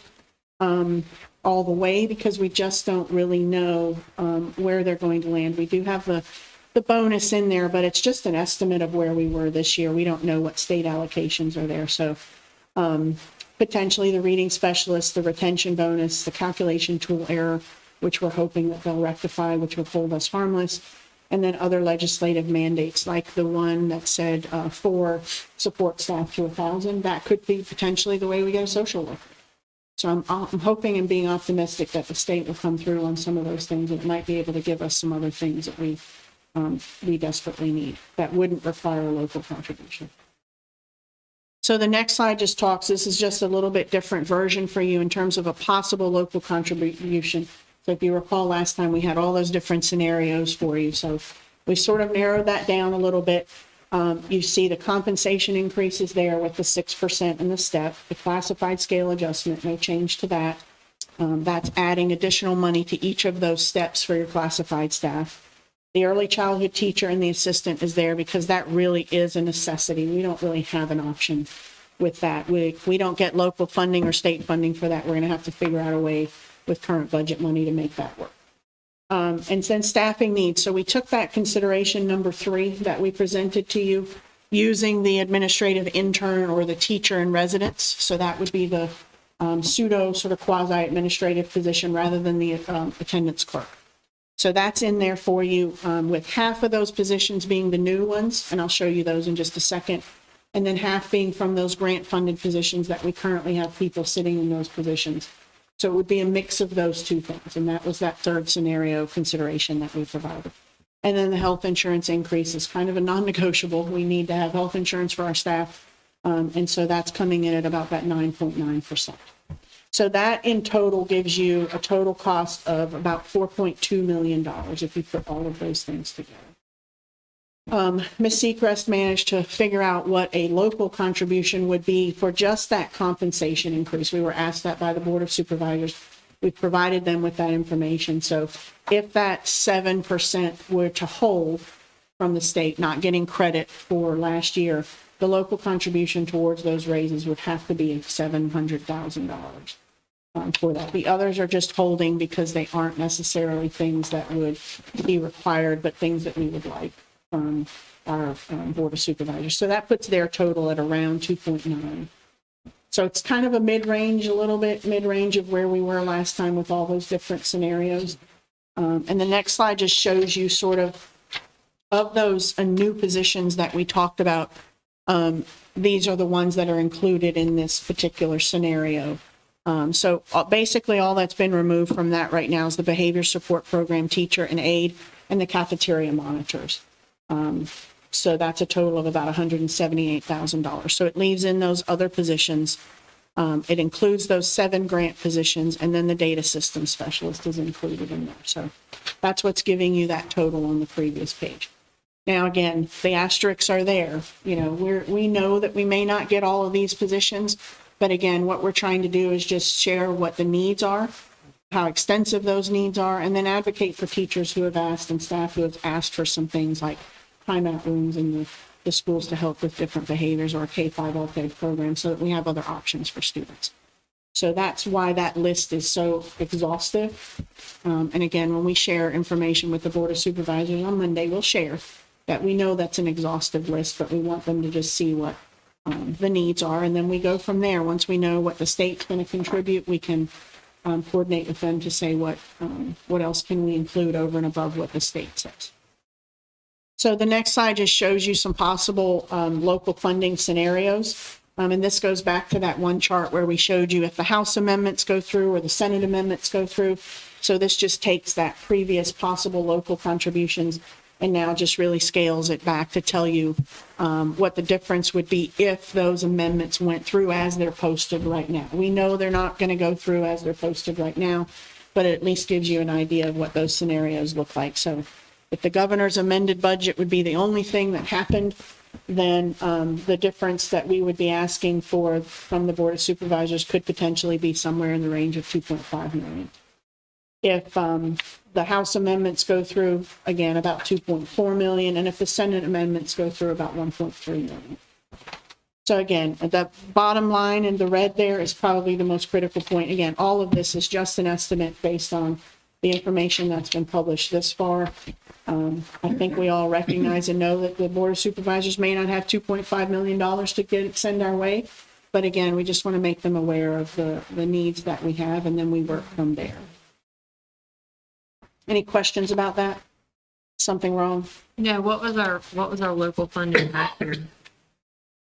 Speaker 6: all the way because we just don't really know where they're going to land. We do have the bonus in there, but it's just an estimate of where we were this year. We don't know what state allocations are there. So potentially the reading specialist, the retention bonus, the calculation tool error, which we're hoping that they'll rectify, which will hold us harmless. And then other legislative mandates, like the one that said for support staff to 1,000, that could be potentially the way we get a social worker. So I'm hoping and being optimistic that the state will come through on some of those things and it might be able to give us some other things that we desperately need that wouldn't require a local contribution. So the next slide just talks, this is just a little bit different version for you in terms of a possible local contribution. So if you recall last time, we had all those different scenarios for you. So we sort of narrowed that down a little bit. You see the compensation increases there with the 6% in the step, the classified scale adjustment, no change to that. That's adding additional money to each of those steps for your classified staff. The early childhood teacher and the assistant is there because that really is a necessity. We don't really have an option with that. We don't get local funding or state funding for that. We're going to have to figure out a way with current budget money to make that work. And then staffing needs. So we took that consideration number 3 that we presented to you using the administrative intern or the teacher in residence. So that would be the pseudo sort of quasi-administrative position rather than the attendance clerk. So that's in there for you with half of those positions being the new ones, and I'll show you those in just a second, and then half being from those grant-funded positions that we currently have people sitting in those positions. So it would be a mix of those two things, and that was that third scenario consideration that we provided. And then the health insurance increase is kind of a non-negotiable. We need to have health insurance for our staff, and so that's coming in at about that 9.9%. So that in total gives you a total cost of about $4.2 million if you put all of those things together. Ms. Seacrest managed to figure out what a local contribution would be for just that compensation increase. We were asked that by the Board of Supervisors. We provided them with that information. So if that 7% were to hold from the state, not getting credit for last year, the local contribution towards those raises would have to be $700,000 for that. The others are just holding because they aren't necessarily things that would be required, but things that we would like from our Board of Supervisors. So that puts their total at around 2.9. So it's kind of a mid-range, a little bit mid-range of where we were last time with all those different scenarios. And the next slide just shows you sort of those new positions that we talked about. These are the ones that are included in this particular scenario. So basically all that's been removed from that right now is the behavior support program teacher and aide and the cafeteria monitors. So that's a total of about $178,000. So it leaves in those other positions. It includes those 7 grant positions, and then the data system specialist is included in there. So that's what's giving you that total on the previous page. Now, again, the asterisks are there. You know, we know that we may not get all of these positions, but again, what we're trying to do is just share what the needs are, how extensive those needs are, and then advocate for teachers who have asked and staff who have asked for some things like timeout rooms in the schools to help with different behaviors, or a K-5 all-day program, so that we have other options for students. So that's why that list is so exhaustive. And again, when we share information with the Board of Supervisors on Monday, we'll share that we know that's an exhaustive list, but we want them to just see what the needs are. And then we go from there. Once we know what the state's going to contribute, we can coordinate with them to say what else can we include over and above what the state says. So the next slide just shows you some possible local funding scenarios. And this goes back to that one chart where we showed you if the House amendments go through or the Senate amendments go through. So this just takes that previous possible local contributions and now just really scales it back to tell you what the difference would be if those amendments went through as they're posted right now. We know they're not going to go through as they're posted right now, but it at least gives you an idea of what those scenarios look like. So if the governor's amended budget would be the only thing that happened, then the difference that we would be asking for from the Board of Supervisors could potentially be somewhere in the range of 2.5 million. If the House amendments go through, again, about 2.4 million, and if the Senate amendments go through, about 1.3 million. So again, the bottom line in the red there is probably the most critical point. Again, all of this is just an estimate based on the information that's been published this far. I think we all recognize and know that the Board of Supervisors may not have $2.5 million to send our way. But again, we just want to make them aware of the needs that we have, and then we work from there. Any questions about that? Something wrong?
Speaker 12: No, what was our local funding last year?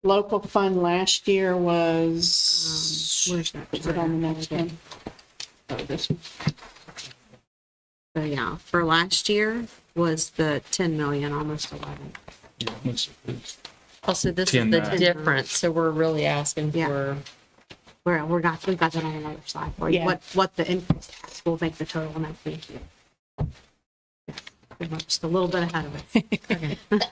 Speaker 6: Local fund last year was,
Speaker 12: Where's that?
Speaker 6: is it on the next one? Oh, this one.
Speaker 12: So yeah, for last year was the 10 million, almost 11. Also, this is
Speaker 10: 10,
Speaker 12: the difference, so we're really asking
Speaker 13: Yeah.
Speaker 12: for,
Speaker 13: We've got that on another slide for you.
Speaker 6: Yeah.
Speaker 13: What the increase tax will make the total next year.
Speaker 12: we're just a little bit ahead of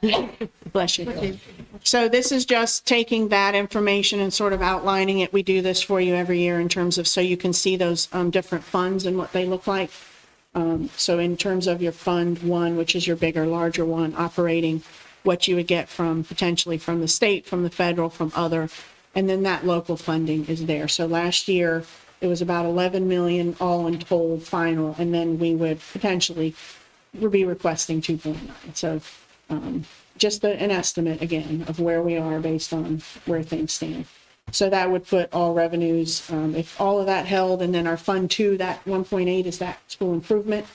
Speaker 12: it.
Speaker 6: Bless you. So this is just taking that information and sort of outlining it. We do this for you every year in terms of, so you can see those different funds and what they look like. So in terms of your Fund 1, which is your bigger, larger one, operating, what you would get from potentially from the state, from the federal, from other, and then that local funding is there. So last year, it was about 11 million all in told final, and then we would potentially be requesting 2.9. So just an estimate, again, of where we are based on where things stand. So that would put all revenues, if all of that held, and then our Fund 2, that 1.8 is that school improvement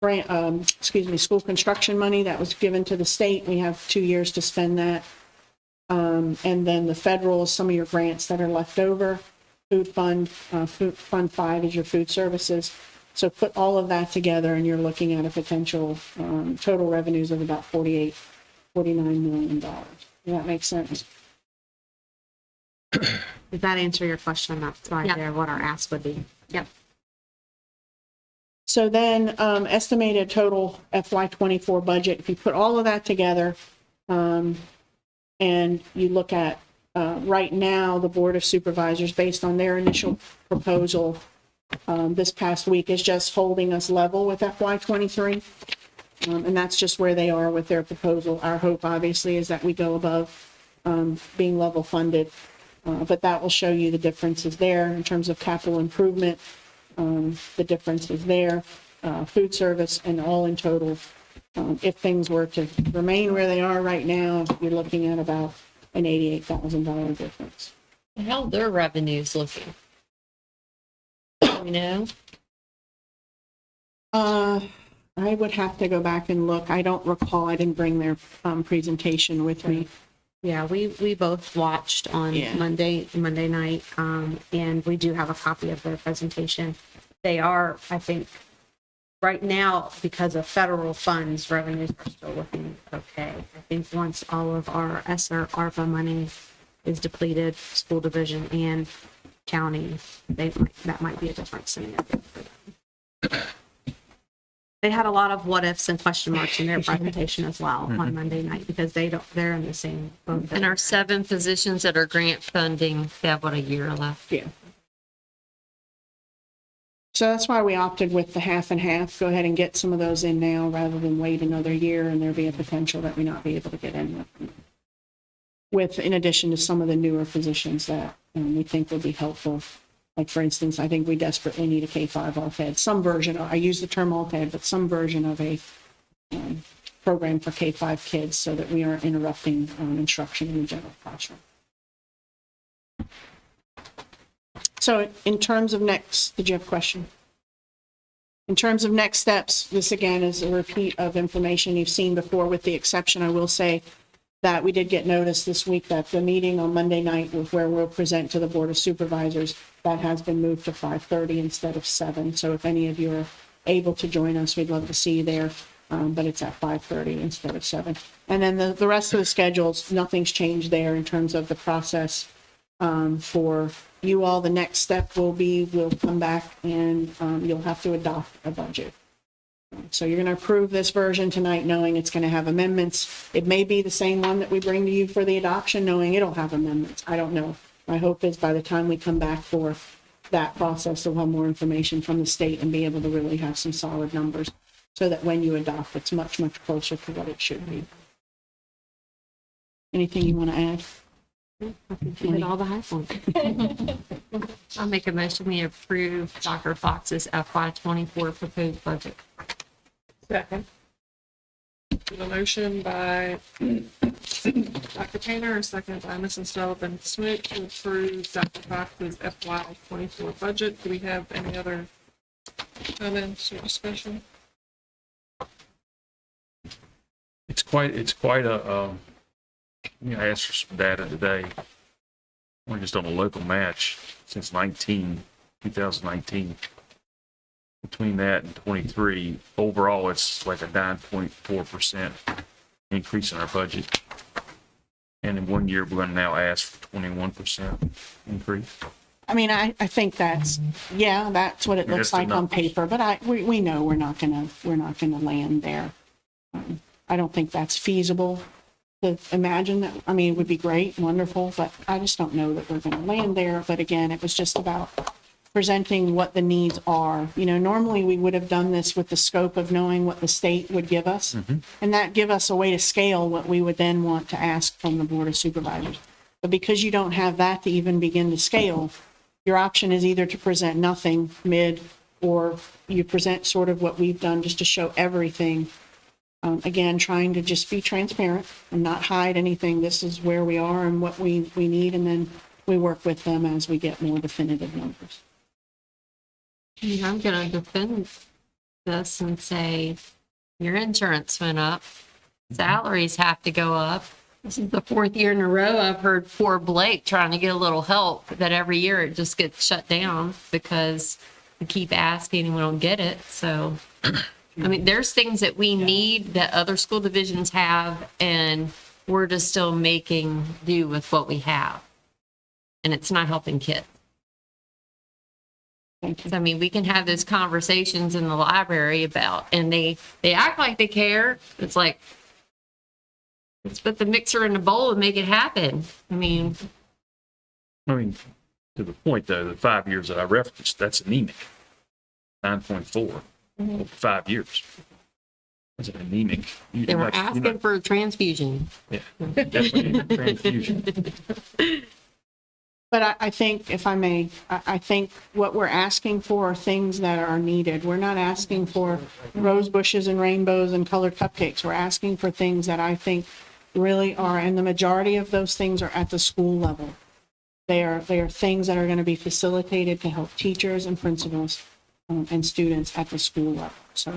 Speaker 6: grant, school construction money that was given to the state. We have 2 years to spend that. And then the federal is some of your grants that are left over. Food Fund, Fund 5 is your food services. So put all of that together and you're looking at a potential total revenues of about $49 million. Does that make sense?
Speaker 13: Did that answer your question on that slide
Speaker 12: Yeah.
Speaker 13: there, what our ask would be?
Speaker 12: Yep.
Speaker 6: So then estimated total FY24 budget, if you put all of that together, And you look at, right now, the Board of Supervisors, based on their initial proposal, this past week, is just holding us level with FY '23. And that's just where they are with their proposal. Our hope, obviously, is that we go above being level funded. But that will show you the differences there in terms of capital improvement. The differences there, food service, and all in total. If things were to remain where they are right now, you're looking at about an $88,000 difference.
Speaker 12: How their revenues looking? You know?
Speaker 6: I would have to go back and look. I don't recall. I didn't bring their presentation with me.
Speaker 13: Yeah, we both watched on
Speaker 6: Yeah.
Speaker 13: Monday night, and we do have a copy of their presentation. They are, I think, right now, because of federal funds, revenues are still looking okay. I think once all of our ESSER, ARPA money is depleted, school division and county, that might be a different scenario for them. They had a lot of what ifs and question marks in their presentation as well on Monday night, because they're in the same boat.
Speaker 12: And our 7 positions that are grant funding, they have what, a year left?
Speaker 6: Yeah. So that's why we opted with the half and half. Go ahead and get some of those in now rather than wait another year and there be a potential that we not be able to get in with, in addition to some of the newer positions that we think would be helpful. Like, for instance, I think we desperately need a K-5 alt-ed, some version, I use the term alt-ed, but some version of a program for K-5 kids so that we aren't interrupting instruction in the general classroom. So in terms of next, did you have a question? In terms of next steps, this again is a repeat of information you've seen before, with the exception, I will say, that we did get notice this week that the meeting on Monday night where we'll present to the Board of Supervisors, that has been moved to 5:30 instead of 7. So if any of you are able to join us, we'd love to see you there. But it's at 5:30 instead of 7. And then the rest of the schedules, nothing's changed there in terms of the process for you all. The next step will be, we'll come back and you'll have to adopt a budget. So you're going to approve this version tonight, knowing it's going to have amendments. It may be the same one that we bring to you for the adoption, knowing it'll have amendments. I don't know. My hope is by the time we come back for that process, we'll have more information from the state and be able to really have some solid numbers so that when you adopt, it's much, much closer to what it should be. Anything you want to add?
Speaker 13: Give it all the high points.
Speaker 12: I'll make a motion, we approve Dr. Fox's FY '24 proposed budget.
Speaker 1: Second. A motion by Dr. Painter, a second by Mrs. Sullivan Smith to approve Dr. Fox's FY '24 budget. Do we have any other comments or discussion?
Speaker 10: It's quite a, I asked for some data today. We're just on a local match since 2019. Between that and 23, overall, it's like a 9.4% increase in our budget. And in 1 year, we're going to now ask for 21% increase.
Speaker 6: I mean, I think that's what it looks like on paper, but we know we're not gonna land there. I don't think that's feasible to imagine that. I mean, it would be great, wonderful, but I just don't know that we're gonna land there. But again, it was just about presenting what the needs are. You know, normally we would have done this with the scope of knowing what the state would give us, and that give us a way to scale what we would then want to ask from the Board of Supervisors. But because you don't have that to even begin to scale, your option is either to present nothing mid, or you present sort of what we've done just to show everything. Again, trying to just be transparent and not hide anything. This is where we are and what we need, and then we work with them as we get more definitive numbers.
Speaker 12: I'm going to defend this and say, your insurance went up, salaries have to go up. This is the 4th year in a row I've heard poor Blake trying to get a little help, that every year it just gets shut down because we keep asking and we don't get it. So, I mean, there's things that we need that other school divisions have, and we're just still making do with what we have. And it's not helping kids.
Speaker 6: Thank you.
Speaker 12: So, I mean, we can have those conversations in the library about, and they act like they care. It's like, Let's put the mixer in a bowl and make it happen. I mean,
Speaker 10: To the point though, the 5 years that I referenced, that's anemic. 9.4 over 5 years. That's an anemic.
Speaker 12: they were asking for a transfusion.
Speaker 10: Yeah, definitely a transfusion.
Speaker 6: But I think, if I may, I think what we're asking for are things that are needed. We're not asking for rose bushes and rainbows and colored cupcakes. We're asking for things that I think really are, and the majority of those things are at the school level. They are things that are going to be facilitated to help teachers and principals and students at the school level. So,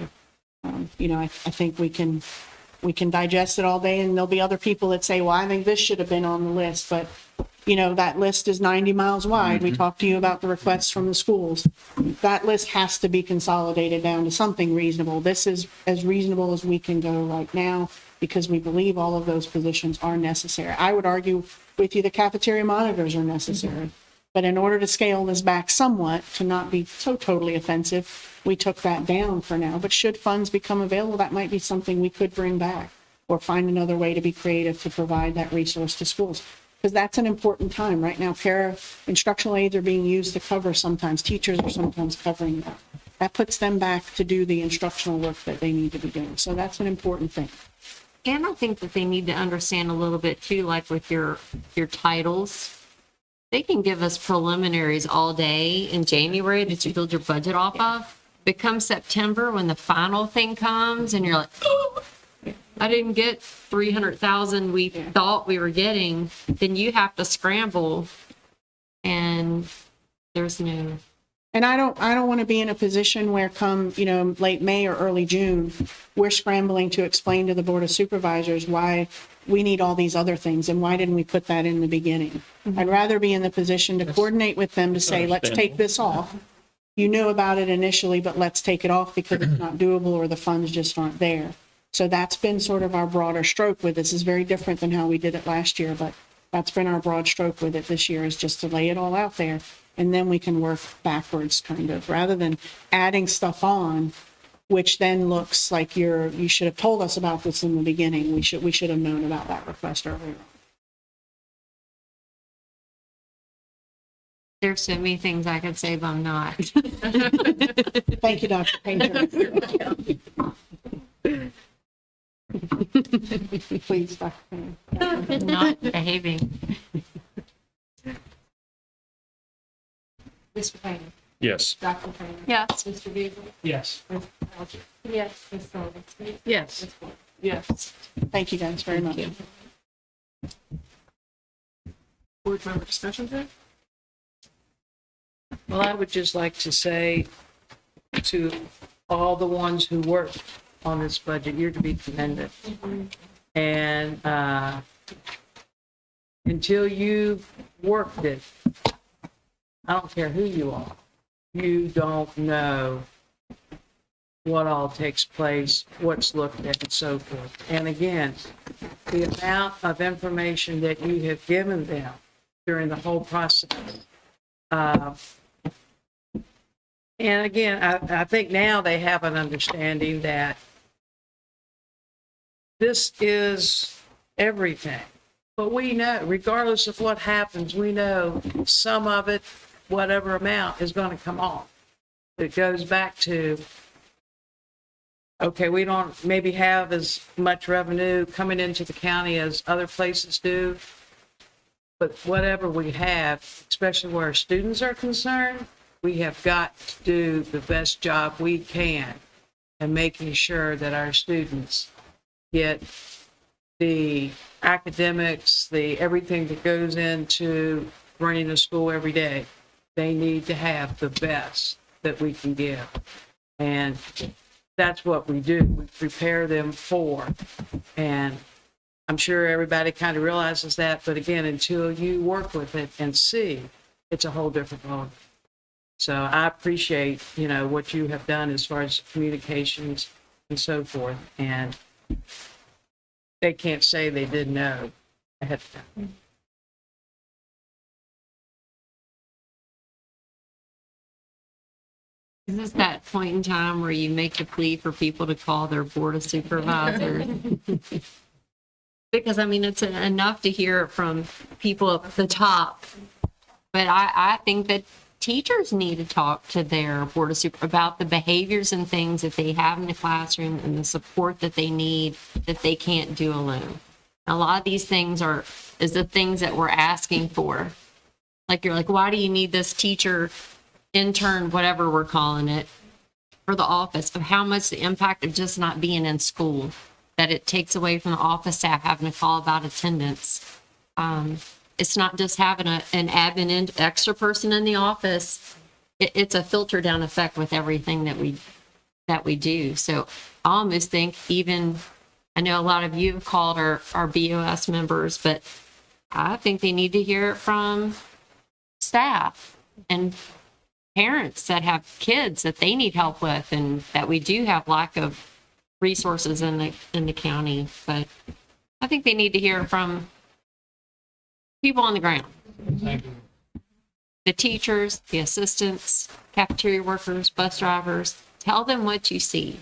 Speaker 6: I think we can digest it all day, and there'll be other people that say, well, I think this should have been on the list, but that list is 90 miles wide. We talked to you about the requests from the schools. That list has to be consolidated down to something reasonable. This is as reasonable as we can go right now because we believe all of those positions are necessary. I would argue with you the cafeteria monitors are necessary. But in order to scale this back somewhat, to not be so totally offensive, we took that down for now. But should funds become available, that might be something we could bring back or find another way to be creative to provide that resource to schools. Because that's an important time. Right now, instructional aides are being used to cover sometimes. Teachers are sometimes covering that. That puts them back to do the instructional work that they need to be doing. So that's an important thing.
Speaker 12: And I think that they need to understand a little bit too, like with your titles. They can give us preliminaries all day in January that you build your budget off of. But come September, when the final thing comes and you're like, oh, I didn't get 300,000 we thought we were getting, then you have to scramble and there's no.
Speaker 6: And I don't want to be in a position where come, late May or early June, we're scrambling to explain to the Board of Supervisors why we need all these other things and why didn't we put that in the beginning? I'd rather be in the position to coordinate with them to say, let's take this off. You knew about it initially, but let's take it off because it's not doable or the funds just aren't there. So that's been sort of our broader stroke with this. Is very different than how we did it last year, but that's been our broad stroke with it this year, is just to lay it all out there. And then we can work backwards kind of, rather than adding stuff on, which then looks like you should have told us about this in the beginning. We should have known about that request earlier.
Speaker 12: There's so many things I could say, but I'm not.
Speaker 6: Thank you, Dr. Painter. Please, Dr. Painter.
Speaker 12: Not behaving.
Speaker 1: Mr. Payne.
Speaker 10: Yes.
Speaker 1: Dr. Payne.
Speaker 12: Yes.
Speaker 1: Mr. Beagle.
Speaker 3: Yes.
Speaker 1: Ms. Alger.
Speaker 12: Yes.
Speaker 1: Ms. Sullivan Smith.
Speaker 5: Yes.
Speaker 1: Ms. Ford.
Speaker 5: Yes.
Speaker 6: Thank you guys very much.
Speaker 1: Board member discussion, please?
Speaker 5: Well, I would just like to say to all the ones who worked on this budget, you're to be commended. And until you've worked it, I don't care who you are, you don't know what all takes place, what's looked at, and so forth. And again, the amount of information that you have given them during the whole process. And again, I think now they have an understanding that this is everything. But we know, regardless of what happens, we know some of it, whatever amount, is going to come off. It goes back to, okay, we don't maybe have as much revenue coming into the county as other places do. But whatever we have, especially where our students are concerned, we have got to do the best job we can in making sure that our students get the academics, the everything that goes into running a school every day. They need to have the best that we can give. And that's what we do. We prepare them for. And I'm sure everybody kind of realizes that, but again, until you work with it and see, it's a whole different world. So I appreciate, what you have done as far as communications and so forth. And they can't say they didn't know ahead of time.
Speaker 12: Is this that point in time where you make the plea for people to call their board of supervisors? because I mean, it's enough to hear it from people at the top. But I think that teachers need to talk to their board of super about the behaviors and things that they have in the classroom and the support that they need that they can't do alone. A lot of these things is the things that we're asking for. Like, you're like, why do you need this teacher, intern, whatever we're calling it, for the office, of how much the impact of just not being in school, that it takes away from the office staff having to call about attendance. It's not just having an admin extra person in the office. It's a filter down effect with everything that we do. So I almost think even, I know a lot of you have called our BOS members, but I think they need to hear it from staff and parents that have kids that they need help with, and that we do have lack of resources in the county. But I think they need to hear from people on the ground. The teachers, the assistants, cafeteria workers, bus drivers. Tell them what you see.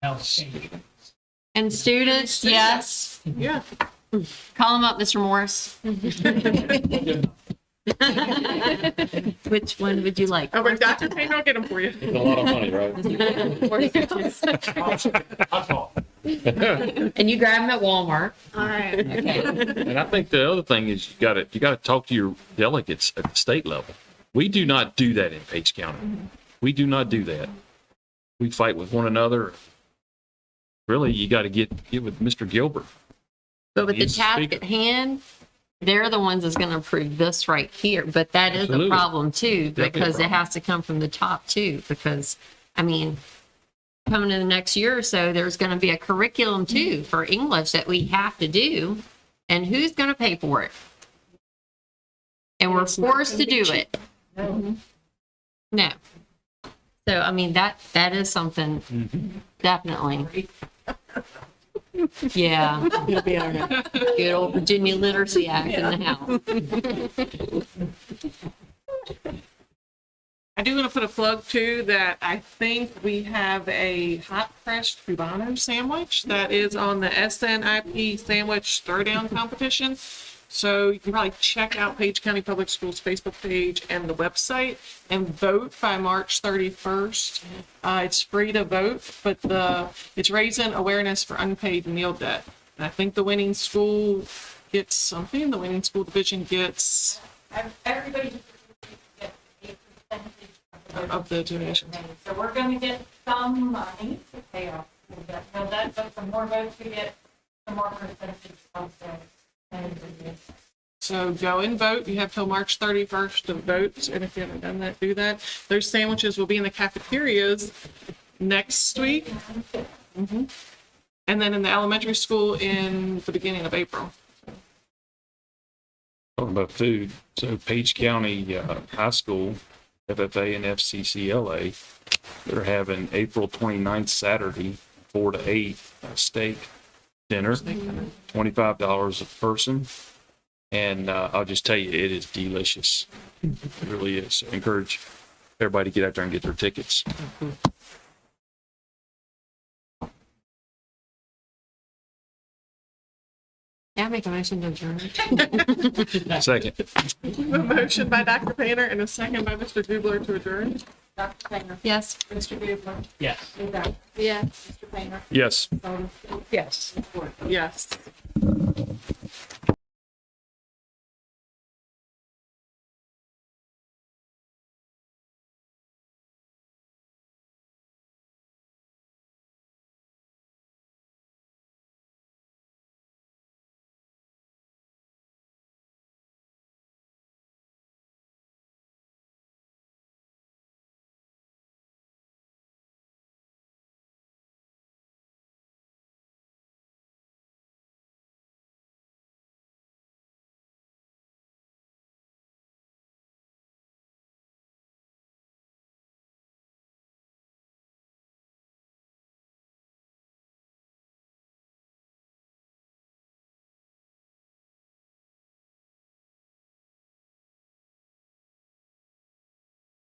Speaker 12: And students, yes.
Speaker 1: Yeah.
Speaker 12: Call them up, Mr. Morris. Which one would you like?
Speaker 1: Oh, but Dr. Payne, I'll get them for you.
Speaker 10: It's a lot of money, right?
Speaker 12: And you grab them at Walmart.
Speaker 13: All right.
Speaker 12: Okay.
Speaker 10: And I think the other thing is you got to talk to your delegates at the state level. We do not do that in Page County. We do not do that. We fight with one another. Really, you got to get with Mr. Gilbert.
Speaker 12: But with the
Speaker 10: He's
Speaker 12: task
Speaker 10: speaker.
Speaker 12: at hand, they're the ones that's going to approve this right here. But that is a
Speaker 10: Absolutely.
Speaker 12: problem too,
Speaker 10: Definitely a
Speaker 12: because it
Speaker 10: problem.
Speaker 12: has to come from the top too. Because, I mean, coming in the next year or so, there's going to be a curriculum too for English that we have to do. And who's going to pay for it? And we're forced to do it. No. So, I mean, that is something, definitely. Yeah.
Speaker 6: It'll be all right.
Speaker 12: Good old Virginia Literacy Act in the house.
Speaker 1: I do want to put a plug too that I think we have a hot pressed Cubano sandwich that is on the SNIP sandwich throwdown competition. So you can probably check out Page County Public Schools Facebook page and the website and vote by March 31st. It's free to vote, but it's raising awareness for unpaid meal debt. And I think the winning school gets something. The winning school division gets
Speaker 11: Everybody gets a percentage
Speaker 1: of the donations.
Speaker 11: So we're gonna get some money to pay off that. Now that, but the more votes we get, the more percentage of the.
Speaker 1: So go and vote. You have till March 31st to vote. And if you haven't done that, do that. Those sandwiches will be in the cafeterias next week. And then in the elementary school in the beginning of April.
Speaker 10: Talking about food, so Page County High School, FFA and FCCLA, they're having April 29th, Saturday, 4 to 8, steak dinner, $25 a person. And I'll just tell you, it is delicious. It really is. So I encourage everybody to get out there and get their tickets.
Speaker 12: Yeah, make a motion to adjourn.
Speaker 10: Second.
Speaker 1: A motion by Dr. Painter and a second by Mr. Dubler to adjourn.
Speaker 11: Dr. Painter.
Speaker 12: Yes.
Speaker 11: Mr. Dubler.
Speaker 3: Yes.
Speaker 11: Ms. Dowd.
Speaker 12: Yeah.
Speaker 11: Mr. Painter.
Speaker 10: Yes.
Speaker 12: Yes.
Speaker 1: Yes.